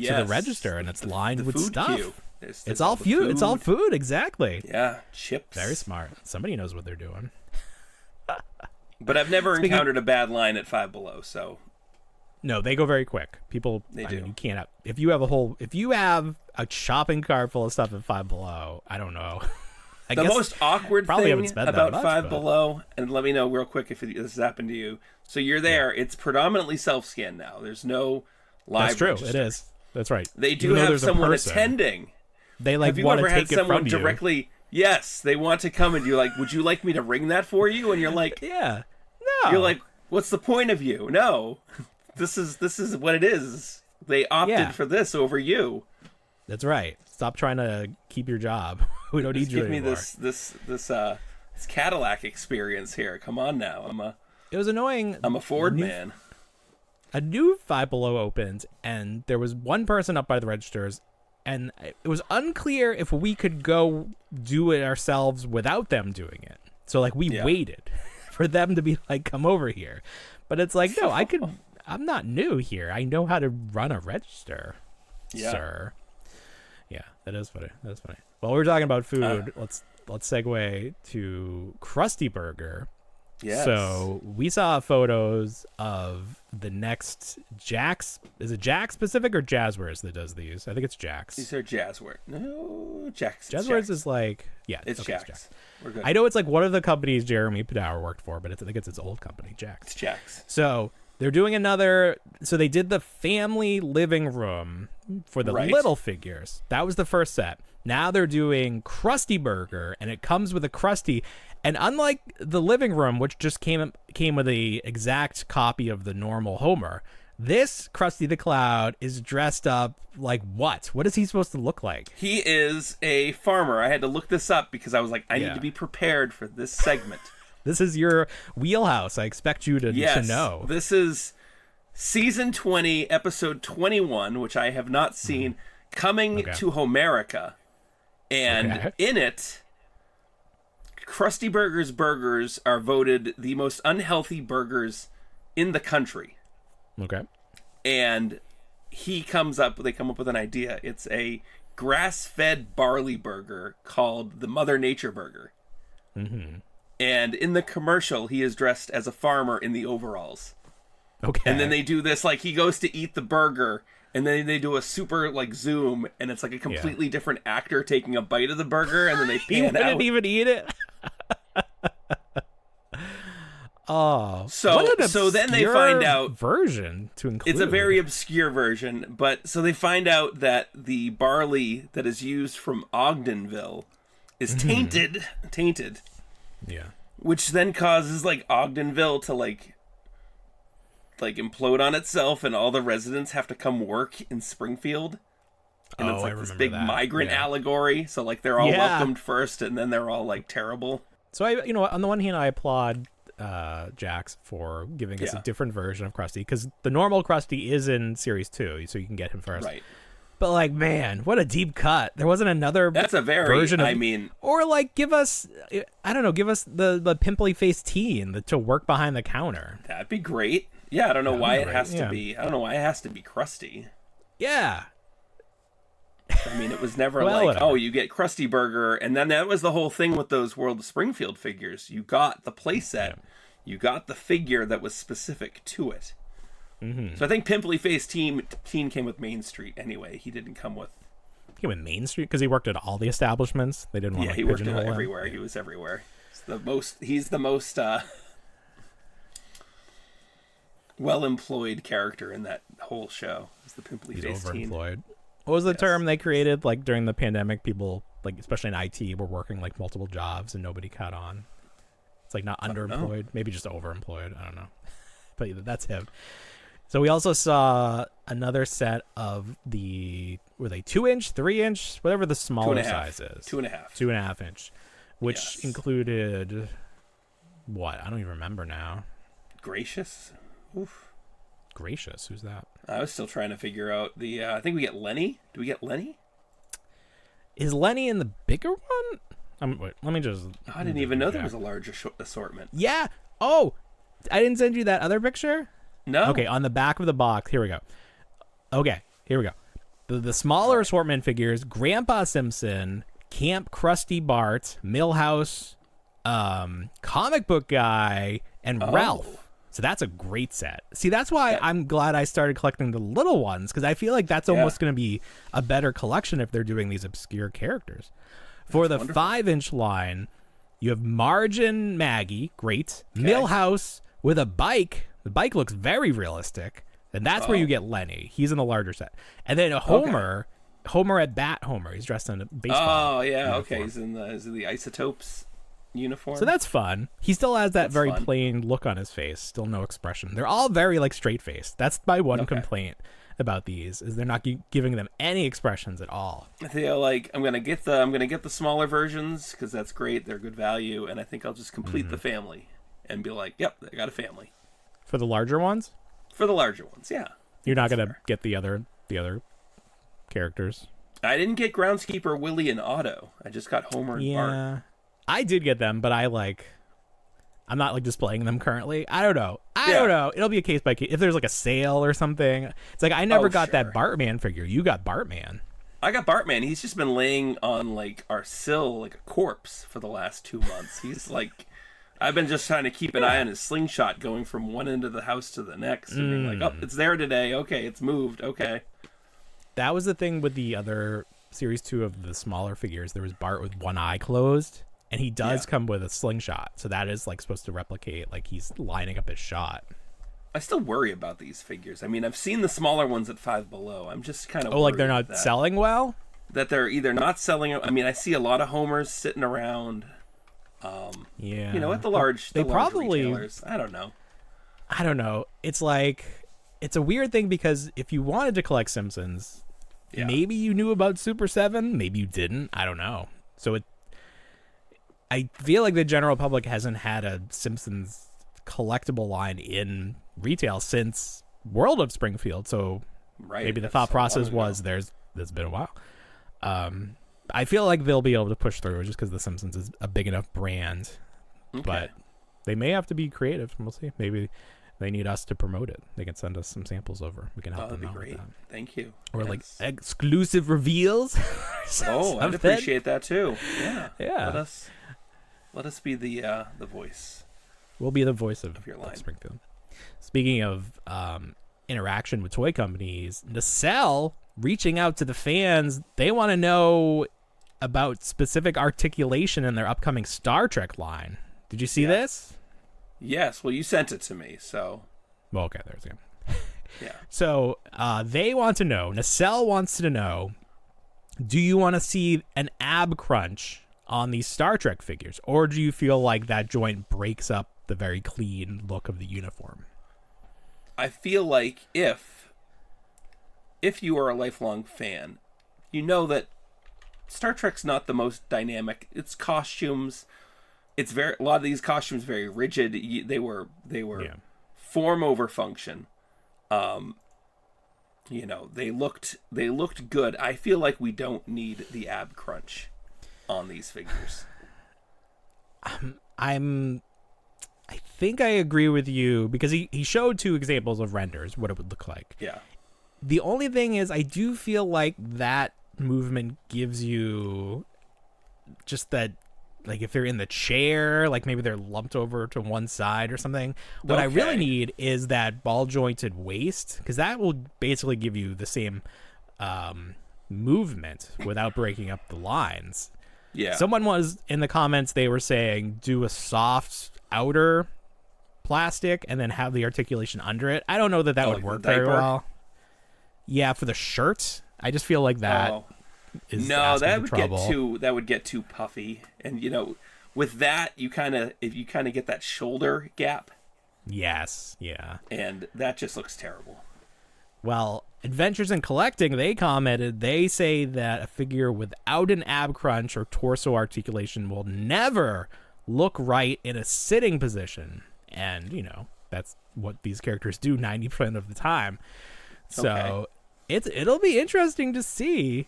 to the register, and it's lined with food stuff. queue. It's all food. It's all food. Exactly. Yeah, chips. Very smart. Somebody knows what they're doing. But I've never encountered a bad line at Five Below, so No, they go very quick. People, They I do. mean, you can't. If you have a shopping cart full of stuff at Five Below, I don't know. I the guess most awkward probably haven't thing spent that about much, Five but- Below, and let me know real quick if this has happened to you. So you're there. It's predominantly self-scan now. There's no live That's true. register. It is. That's right. They do Even though have there's a someone person, attending. They like Have you want ever to had take it someone from directly? Yes, they want to come and you're like, would you like me to ring that for you? And you're like, you. Yeah. No. you're like, what's the point of you? No, this is what it is. They opted for this over you. That's right. Stop trying to keep your job. We don't Just need you give me anymore. this Cadillac experience here. Come on now. It was annoying. I'm a Ford man. A new Five Below opened, and there was one person up by the registers, and it was unclear if we could go do it ourselves without them doing it. So like we waited for them to be like, come over here. But it's like, no, I'm not new here. I know how to run a register, sir. Yeah, that is funny. That's funny. Well, we're talking about food. Let's segue to Krusty Burger. Yes. So we saw photos of the next Jack's. Is it Jack's Pacific or Jazzwares that does these? I think it's Jack's. These are Jazzwares. No, Jack's. Jazzwares is like, It's okay, Jack's. We're good. I know it's like one of the companies Jeremy Padour worked for, but I think it's its old company, Jack's. It's Jack's. So they're doing another. So they did the family living room for the Right. little figures. That was the first set. Now they're doing Krusty Burger, and it comes with a Krusty. And unlike the living room, which just came with a exact copy of the normal Homer, this Krusty the Clown is dressed up like what? What is he supposed to look like? He is a farmer. I had to look this up because I was like, I need to be prepared for this segment. This is your wheelhouse. I expect you to know. This is season 20, episode 21, which I have not seen, coming to Homerica. And in it, Krusty Burger's burgers are voted the most unhealthy burgers in the country. Okay. And they come up with an idea. It's a grass-fed barley burger called the Mother Nature Burger. Mm-hmm. And in the commercial, he is dressed as a farmer in the overalls. Okay. And then they do this, like, he goes to eat the burger, and then they do a super, like, zoom, and it's like a completely different actor taking a bite of the burger, and then they he pan out. wouldn't even eat it. Oh, So then they find out version to include. it's a very obscure version, but so they find out that the barley that is used from Ogdenville is tainted. Yeah. Which then causes like Ogdenville to like implode on itself, and all the residents have to come work in Springfield. And it's like this big migrant allegory. So like they're all welcomed first, and then they're all like terrible. So on the one hand, I applaud Jax for giving us a different version of Krusty, because the normal Krusty is in series 2, so you can get him first. Right. But like, man, what a deep cut! There wasn't another. That's a very version of, or like, give us the pimply faced teen to work behind the counter. That'd be great. Yeah, I don't know why it has to be. I don't know why it has to be Krusty. Yeah. I mean, it was never whatever. You get Krusty Burger, and then that was the whole thing with those World of Springfield figures. You got the playset, you got the figure that was specific to it. Mm-hmm. So I think Pimply Faced Teen came with Main Street anyway. He didn't come with... He came with Main Street because he worked at all the establishments. They didn't want to he worked everywhere. He was everywhere. He's the most well-employed character in that whole show. Is the Pimply Faced Teen. Overemployed. What was the term they created? Like during the pandemic, people, like especially in IT, were working like multiple jobs and nobody caught on. It's like not underemployed, maybe just overemployed. I don't know. But that's him. So we also saw another set of were they 2-inch, 3-inch, whatever the smaller size is. 2.5. 2.5 inch, which included what? I don't even remember now. Gracious. Oof. Gracious, who's that? I was still trying to figure out the. I think we get Lenny. Do we get Lenny? Is Lenny in the bigger one? Wait, let me just. I didn't even know there was a large assortment. Yeah. Oh, I didn't send you that other picture. No. Okay, on the back of the box. Here we go. Okay, here we go. The smaller assortment figures: Grandpa Simpson, Camp Krusty Bart, Millhouse, Comic Book Guy, and Ralph. So that's a great set. See, that's why I'm glad I started collecting the little ones, because I feel like that's almost going to be a better collection if they're doing these obscure characters. For the 5-inch line, you have Marge and Maggie, great. Okay. Millhouse with a bike. The bike looks very realistic, and that's where you get Lenny. He's in the larger set. And then Homer, Homer at Bat Homer. He's dressed in a baseball uniform. Okay. He's in the Isotopes uniform. So that's fun. He still has that very plain look on his face. Still no expression. They're all very like straight faced. That's my one complaint about these, is they're not giving them any expressions at all. I feel like I'm gonna get the smaller versions because that's great. They're good value, and I think I'll just complete the family and be like, yep, I got a family. For the larger ones? For the larger ones, yeah. You're not gonna get the other characters. I didn't get Groundskeeper Willie and Otto. I just got Homer and Bart. I did get them, but I'm not like displaying them currently. I don't know. It'll be a case by case. If there's like a sale or something, it's like I never got that Bartman figure. You got Bartman. I got Bartman. He's just been laying on like our sill like a corpse for the last 2 months. He's like, I've been just trying to keep an eye on his slingshot going from one end of the house to the next, and being like, oh, it's there today. Okay, it's moved. Okay. That was the thing with the other series 2 of the smaller figures. There was Bart with one eye closed. And he does come with a slingshot, so that is like supposed to replicate like he's lining up his shot. I still worry about these figures. I mean, I've seen the smaller ones at Five Below. I'm just kind of like they're not selling well. That they're either not selling. I mean, I see a lot of Homers sitting around. You know, at the large. They probably. Retailers. I don't know. It's like it's a weird thing because if you wanted to collect Simpsons, maybe you knew about Super 7, maybe you didn't. I don't know. So I feel like the general public hasn't had a Simpsons collectible line in retail since World of Springfield. So maybe the thought process was there's been a while. I feel like they'll be able to push through just because the Simpsons is a big enough brand. Okay. But they may have to be creative. We'll see. Maybe they need us to promote it. They can send us some samples over. We can help them out with that. Thank you. Or like exclusive reveals. I'd appreciate that too. Yeah. Let us be the voice. We'll be the voice of your line. Springfield. Speaking of interaction with toy companies, Nacelle reaching out to the fans. They want to know about specific articulation in their upcoming Star Trek line. Did you see this? Yes. Well, you sent it to me, so. Well, okay, there's again. Yeah. So they want to know. Nacelle wants to know. Do you want to see an ab crunch on these Star Trek figures, or do you feel like that joint breaks up the very clean look of the uniform? I feel like if you are a lifelong fan, you know that Star Trek's not the most dynamic. Its costumes, a lot of these costumes very rigid. They were form over function. They looked good. I feel like we don't need the ab crunch on these figures. I think I agree with you, because he showed 2 examples of renders, what it would look like. Yeah. The only thing is, I do feel like that movement gives you just that, like, if they're in the chair, like maybe they're lumped over to one side or something. What I really need is that ball jointed waist, because that will basically give you the same movement without breaking up the lines. Yeah. Someone was in the comments, they were saying do a soft outer plastic and then have the articulation under it. I don't know that would like work the very diaper? well. Yeah, for the shirt, I just feel like that is asking for trouble. That would get too puffy, and with that you kind of get that shoulder gap. Yes, yeah, and that just looks terrible. Well, Adventures in Collecting, they commented, they say that a figure without an ab crunch or torso articulation will never look right in a sitting position, and that's what these characters do 90% of the time. So it'll be interesting to see.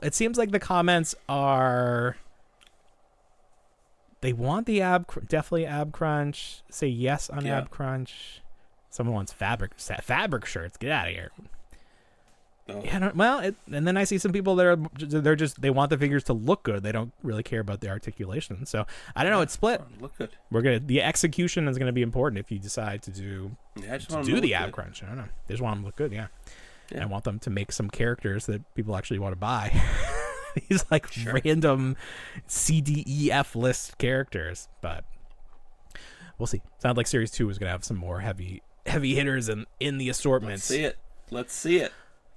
It seems like the comments are, they want the definitely ab crunch. Say yes on ab crunch. Someone wants fabric shirts. Get out of here. Oh. Yeah, and then I see some people that they want the figures to look good. They don't really care about the articulation. So I don't know. It's split. Look good. The execution is gonna be important if you decide to do the ab crunch. I don't know. They just want them to look good. Yeah. I want them to make some characters that people actually want to buy. These random CDEF list characters, but we'll see. Sounds like Series 2 is going to have some more heavy hitters in the assortments. Let's see it.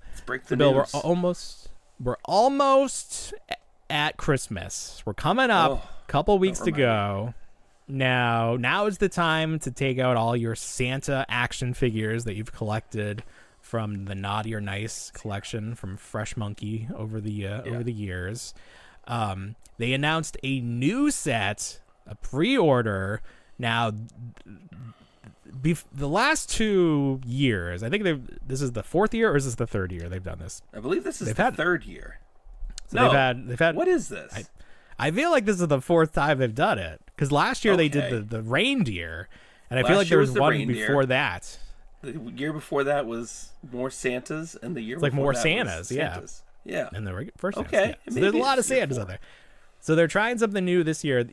Let's break the Bill, news. We're almost at Christmas. We're coming up. A couple weeks to go. Now is the time to take out all your Santa action figures that you've collected from the Naughty or Nice collection from Fresh Monkey over the years. They announced a new set, a pre-order. Now, the last 2 years, I think this is the 4th year, or is this the 3rd year they've done this? I believe this is the 3rd year. So they've had. What is this? I feel like this is the 4th time they've done it, because last year they did the reindeer, and I feel like there was one before that. The year before that was more Santas, and the year before more that Santas, was Santas. Yeah. And the first okay. So there's a lot of Santas out there. So they're trying something new this year.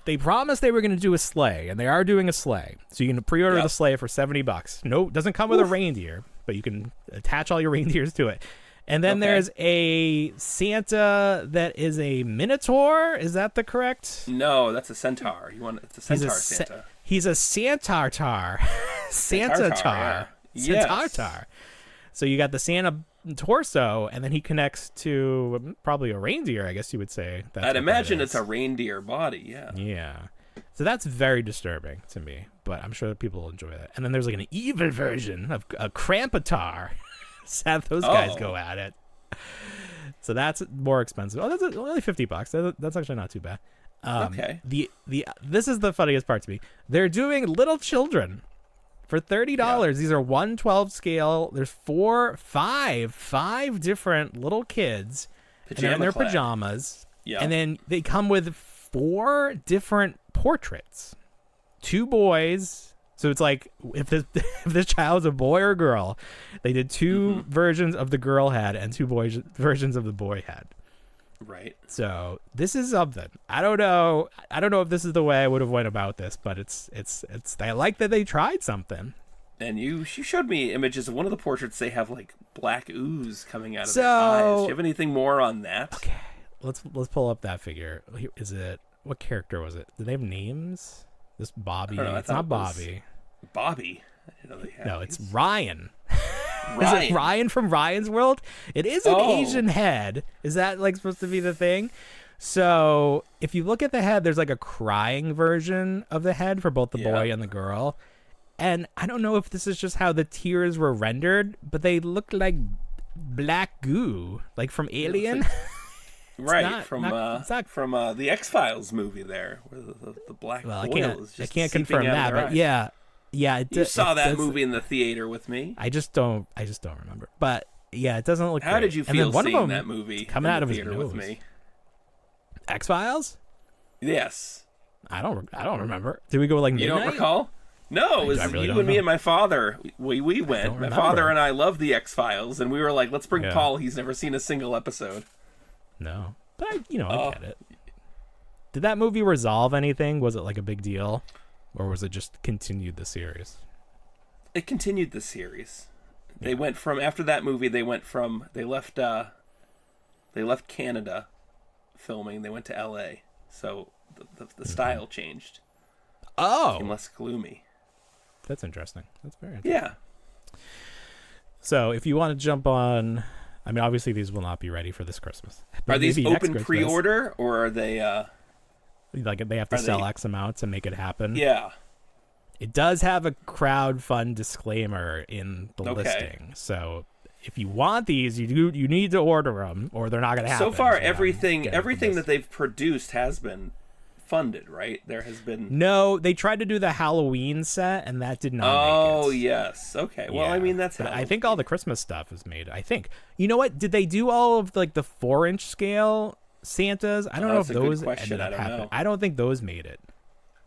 They promised they were going to do a sleigh, and they are doing a sleigh. So you can pre-order the sleigh for $70. No, it doesn't come with a reindeer, but you can attach all your reindeers to it. And then there's a Santa that is a Minotaur. Is that the correct? No, that's a centaur. It's a centaur Santa. He's a Santartar. Santatar. Yeah. Santartar. So you got the Santa torso, and then he connects to probably a reindeer, I guess you would say. I'd imagine it's a reindeer body, yeah. Yeah. So that's very disturbing to me, but I'm sure that people will enjoy that. And then there's like an evil version of a Krampatar. Sad those guys go at it. So that's more expensive. Oh, that's only $50. That's actually not too bad. Okay. This is the funniest part to me. They're doing little children for $30. Yeah. These are 1/12 scale. There's five different little kids in their pajamas. Yeah. And then they come with 4 different portraits. 2 boys. So it's like if this child's a boy or a girl, they did 2 versions of the girl head and 2 versions of the boy head. Right. So this is something. I don't know if this is the way I would have went about this, but it's I like that they tried something. And you showed me images of one of the portraits. They have like black ooze coming out of their eyes. Do you have anything more on that? Okay, let's pull up that figure. Is it, what character was it? Did they have names? This Bobby. It's not Bobby. Bobby. I didn't know they had it's Ryan. Is it Ryan from Ryan's World? It is an Asian head. Is that like supposed to be the thing? So if you look at the head, there's like a crying version of the head for both the boy and the girl. And I don't know if this is just how the tears were rendered, but they look like black goo, like from Alien. Right, from the X-Files movie there, where the black oil is just I can't seeping confirm out of that, their but eyes. yeah. You saw that movie in the theater with me. I just don't remember. But yeah, it doesn't look. How great. did you And then feel one of seeing them that movie coming in out the of his theater nose? with me? X-Files? Yes. I don't remember. Did we go like midnight? You don't recall? No, it was really you don't and me know. and my father. We went. My father and I love the X-Files, and we were like, let's bring Paul. He's never seen a single episode. No, but I get it. Did that movie resolve anything? Was it like a big deal, or was it just continued the series? It continued the series. They went from after that movie. They left Canada filming. They went to L.A. So the style changed. Oh, Became less gloomy. That's interesting. That's very interesting. Yeah. So if you want to jump on, I mean, obviously these will not be ready for this Christmas. Are these maybe next open Christmas, pre-order, or are they? Like they have to sell X amount to make it happen? Yeah. It does have a crowdfund disclaimer in the listing, so if you want these, you need to order them, or they're not going to happen. So far, everything that they've produced has been funded, right? There has been no. They tried to do the Halloween set, and that did not. Oh make it. yes, okay. Well, I mean that's. I think all the Christmas stuff is made. I think. You know what? Did they do all of like the 4-inch scale Santas? I don't know if those ended up happening. I don't think those made it.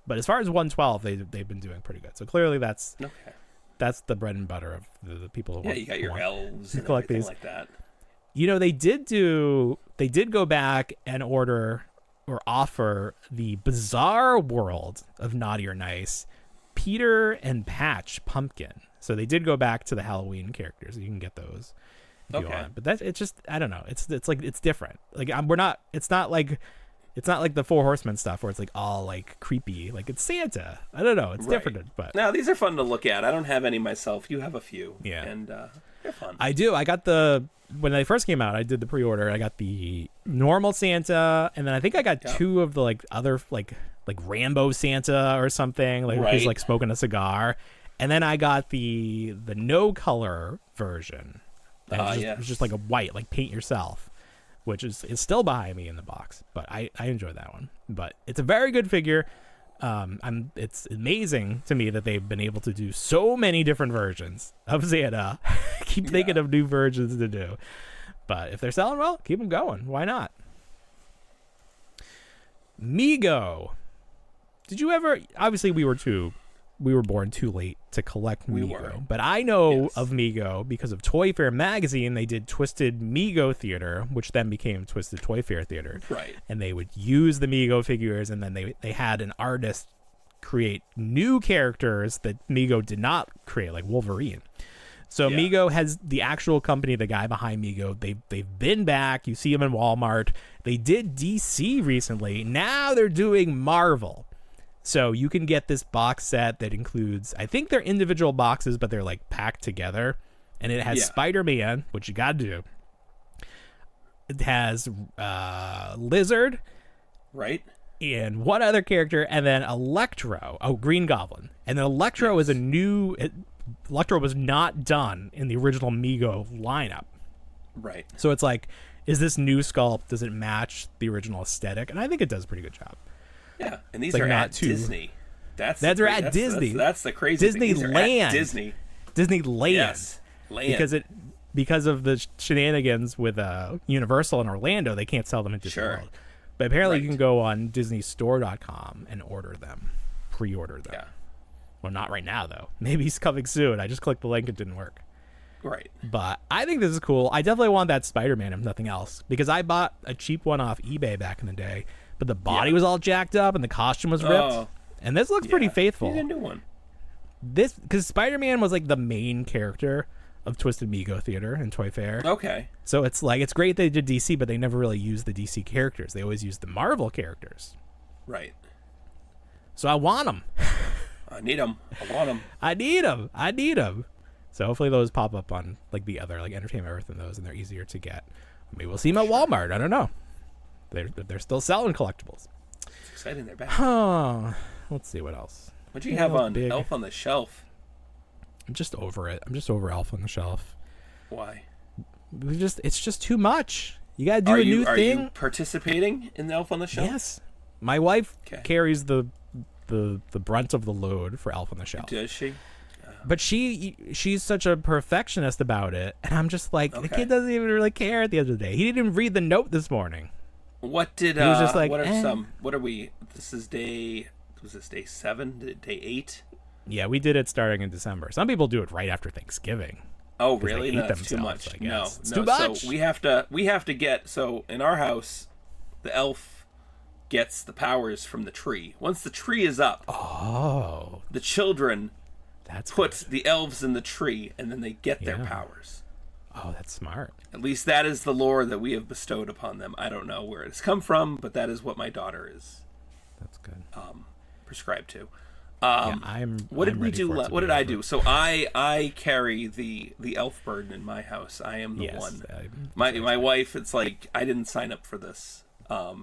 But as far as 112, they've been doing pretty good. So clearly that's the bread and butter of the people who you got your elves and collect everything these. like that. You know, they did go back and order or offer the Bizarre World of Naughty or Nice Peter and Patch Pumpkin. So they did go back to the Halloween characters. You can get those if you want. But it's just, I don't know. It's like it's different. Like it's not like the Four Horsemen stuff where it's like all like creepy. Like it's Santa. I don't know. It's different. But now these are fun to look at. I don't have any myself. You have a few. Yeah. And they're fun. I do. I got when they first came out, I did the pre-order. I got the normal Santa, and then I think I got two of the like other like Rambo Santa or something, like who's like smoking a cigar. And then I got the no color version. It's just like a white, like paint yourself, which is still behind me in the box, but I enjoy that one. But it's a very good figure. It's amazing to me that they've been able to do so many different versions of Santa. Keep thinking of new versions to do. But if they're selling well, keep them going. Why not? Mego. Did you ever? Obviously, we were born too late to collect Mego. But I know of Mego because of Toy Fair magazine. They did Twisted Mego Theater, which then became Twisted Toy Fair Theater. Right. And they would use the Mego figures, and then they had an artist create new characters that Mego did not create, like Wolverine. So Mego has the actual company, the guy behind Mego. They've been back. You see them in Walmart. They did DC recently. Now they're doing Marvel. So you can get this box set that includes, I think they're individual boxes, but they're like packed together. And it has Spider-Man, which you got to do. It has Lizard. Right. And one other character, and then Electro. Oh, Green Goblin. And then Electro is a new... Electro was not done in the original Mego lineup. Right. So it's like, is this new sculpt, does it match the original aesthetic? And I think it does a pretty good job. Yeah, and these like are at Disney. That's the crazy thing. Disneyland. Disneyland. Yes, land. Because of the shenanigans with Universal in Orlando, they can't sell them in Disney World. But apparently you can go on DisneyStore.com and pre-order them. Yeah. Well, not right now, though. Maybe he's coming soon. I just clicked the link. It didn't work. Right. But I think this is cool. I definitely want that Spider-Man, if nothing else, because I bought a cheap one off eBay back in the day, but the body was all jacked up and the costume was ripped. And this looks pretty faithful. You can do one. Because Spider-Man was like the main character of Twisted Mego Theater and Toy Fair. Okay. So it's like, it's great they did DC, but they never really used the DC characters. They always used the Marvel characters. Right. So I want them. I need them. I want them. I need them. So hopefully those pop up on like the other like Entertainment Earth and those, and they're easier to get. Maybe we'll see them at Walmart. I don't know. they're still selling collectibles. It's exciting. They're back. Oh, let's see what else. What do you have on big. Elf on the Shelf? I'm just over it. I'm just over Elf on the Shelf. Why? It's just too much. You gotta do a new thing. Are you participating in Elf on the Shelf? Yes. My wife Okay. carries the brunt of the load for Elf on the Shelf. Does she? But she's such a perfectionist about it, and I'm just like, the Okay. kid doesn't even really care at the end of the day. He didn't even read the note this morning. What did? He was just like, what are some? What are we? This is day. Was this day 7? Day 8? Yeah, we did it starting in December. Some people do it right after Thanksgiving. Oh, 'Cause they really? hate No, that's too themselves, much. I guess. It's No, too much. So we have to get. So in our house, the elf gets the powers from the tree. Once the tree is up, Oh, the children that's put good. the elves in the tree, and then they get their Yeah. powers. Oh, that's smart. At least that is the lore that we have bestowed upon them. I don't know where it has come from, but that is what my daughter is That's good. prescribed to. What did we do? What did I do? So I carry the elf burden in my house. I am the one. My wife. It's like I didn't sign up for this, but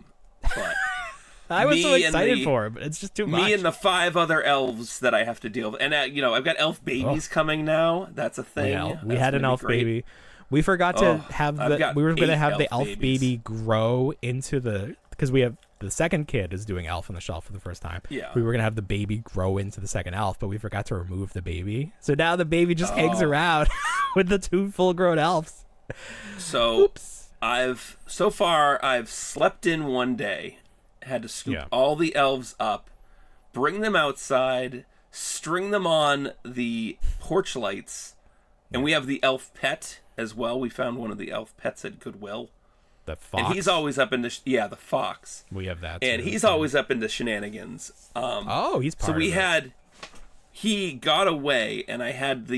I was so me and excited the- for it, but it's just too much. me and the 5 other elves that I have to deal with, and I've got elf babies coming now. That's a thing. Yeah, we That's had an gonna be elf great. baby. We forgot to have I've got we were going to 8 have the elf elf babies. baby grow into because we have the second kid is doing Elf on the Shelf for the first time. Yeah. We were going to have the baby grow into the second elf, but we forgot to remove the baby. So now the baby just hangs around with the 2 full-grown elves. So Oops. I've slept in one day, had to scoop Yeah. all the elves up, bring them outside, string them on the porch lights, and we have the elf pet as well. We found one of the elf pets at Goodwill. The fox. And he's always up into the fox. We have that And too. he's always up into shenanigans. He's part So of it. he got away, and I had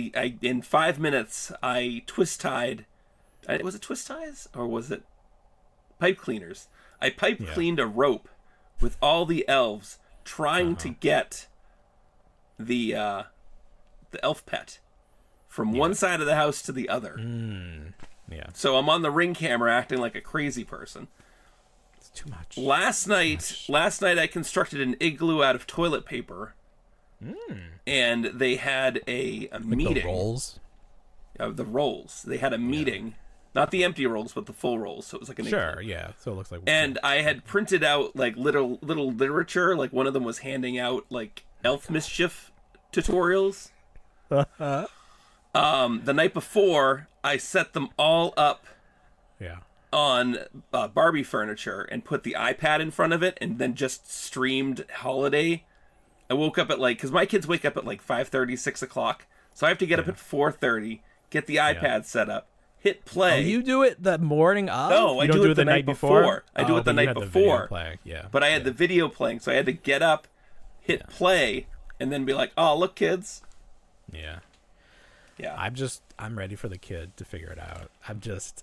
in 5 minutes I twist tied. Was it twist ties or was it pipe cleaners? I pipe cleaned a rope with all the elves trying to get the elf pet from one side of the house to the other. Yeah, So I'm on the Ring camera acting like a crazy person. it's too much. Last night I constructed an igloo out of toilet paper, and they had a meeting. The rolls. The rolls. They had a meeting, not the empty rolls, but the full rolls. So it was like an Sure, igloo. yeah. So it looks like. And I had printed out like little literature. Like one of them was handing out like elf mischief tutorials. The night before, I set them all up yeah. on Barbie furniture and put the iPad in front of it, and then just streamed Holiday. I woke up at because my kids wake up at 5:30, 6 o'clock, so I have to get up at 4:30, get the iPad set up, hit play. Oh, you do it the morning of? No, I You don't do it it the night before. I do it the but you night had the video before. playing. Yeah, But I had the video playing, so I had to get up, hit play, and then be like, "Oh, look, kids." Yeah. Yeah. I'm ready for the kid to figure it out. I'm just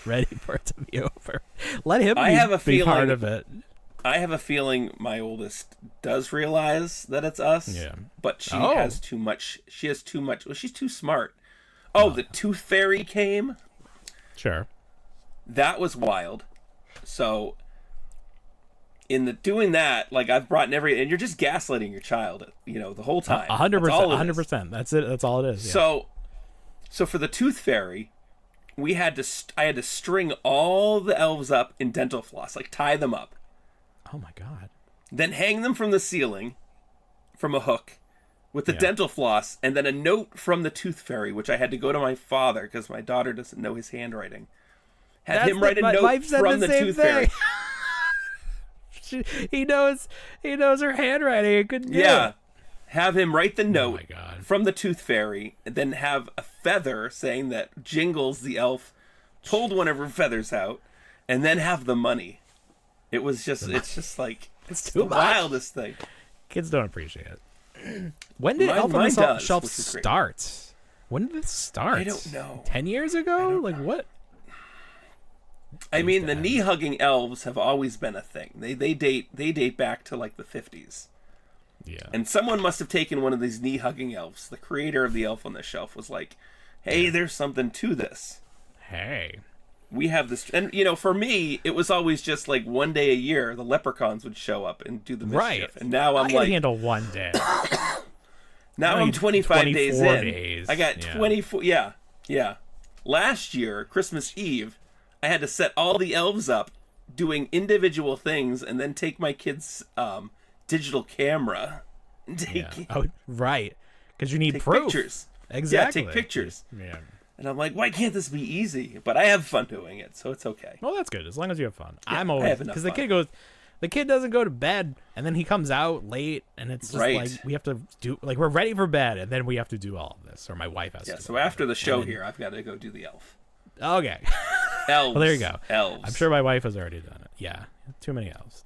ready for it to be over. Let him I have a be part feeling- of it. I have a feeling my oldest does realize that it's us. Yeah. But she Oh. has too much. She has too much. Well, she's too smart. Oh, the Tooth Fairy came. Sure. That was wild. So, doing that, I've brought in and you're just gaslighting your child, the whole time. 100%. 100%. That's it. That's all it is. Yeah. So for the Tooth Fairy, I had to string all the elves up in dental floss, tie them up. Oh my god. Then hang them from the ceiling from a hook with the dental floss, and then a note from the Tooth Fairy, which I had to go to my father because my daughter doesn't know his handwriting. Had him write a my note wife said from the same Tooth thing. Fairy. He knows her handwriting. He couldn't do Yeah. it. Have him write the note my God. from the Tooth Fairy, and then have a feather saying that Jingles the elf pulled one of her feathers out, and then have the money. It's just it's too the much. wildest thing. Kids don't appreciate it. When did Elf on mine the does, Shelf which is great. start? When did this start? I don't know. 10 years ago? What? I mean, the knee-hugging elves have always been a thing. They date back to the 50s. Yeah. And someone must have taken one of these knee-hugging elves. The creator of the Elf on the Shelf was like, "Hey, there's something to this." Hey. we have this, and for me, it was always just like one day a year the leprechauns would show up and do the mischief. Right. And now I'm I can like, handle one day. now I'm 25 days in. Days. I got 24. Yeah. Last year, Christmas Eve, I had to set all the elves up doing individual things and then take my kids' digital camera and take Oh, right. Because you need take proof. pictures. Exactly. Yeah, take pictures. Yeah. And I'm like, why can't this be easy? But I have fun doing it, so it's okay. Well, that's good as long as you have fun. Yeah, I'm I always have enough because fun. the kid doesn't go to bed and then he comes out late and it's just Right. like we have to do like we're ready for bed and then we have to do all of this or my wife has Yeah, to. so after the show here, I've got to go do the elf. Okay. Elves. Well, there you go. Elves. I'm sure my wife has already done it. Yeah. Too many elves.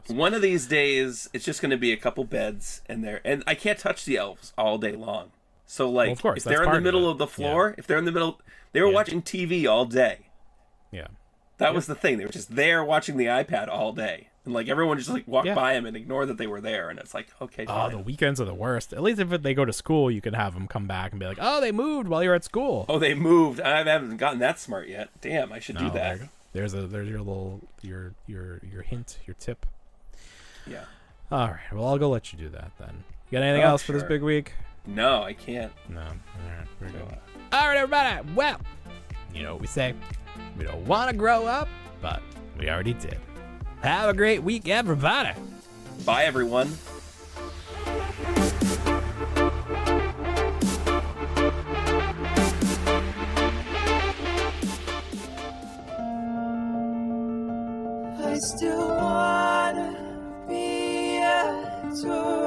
One of these days, it's just going to be a couple beds and I can't touch the elves all day long. So like, of course, if they're that's in the part of middle it. of the floor, if they're in the middle, they were watching TV all day. Yeah. That was the thing. They were just there watching the iPad all day. And like everyone just like walked by them and ignored that they were there. And it's like, okay, fine. Oh, the weekends are the worst. At least if they go to school, you can have them come back and be like, "Oh, they moved while you're at school." Oh, they moved. I haven't gotten that smart yet. Damn, I should do that. There's your little your hint, your tip. Yeah. All right. Well, I'll go let you do that then. You got anything else for this big week? No, I can't. No. All right. We're good. All right, everybody. Well, you know what we say. We don't want to grow up, but we already did. Have a great week, everybody. Bye, everyone. I still wanna be a toy.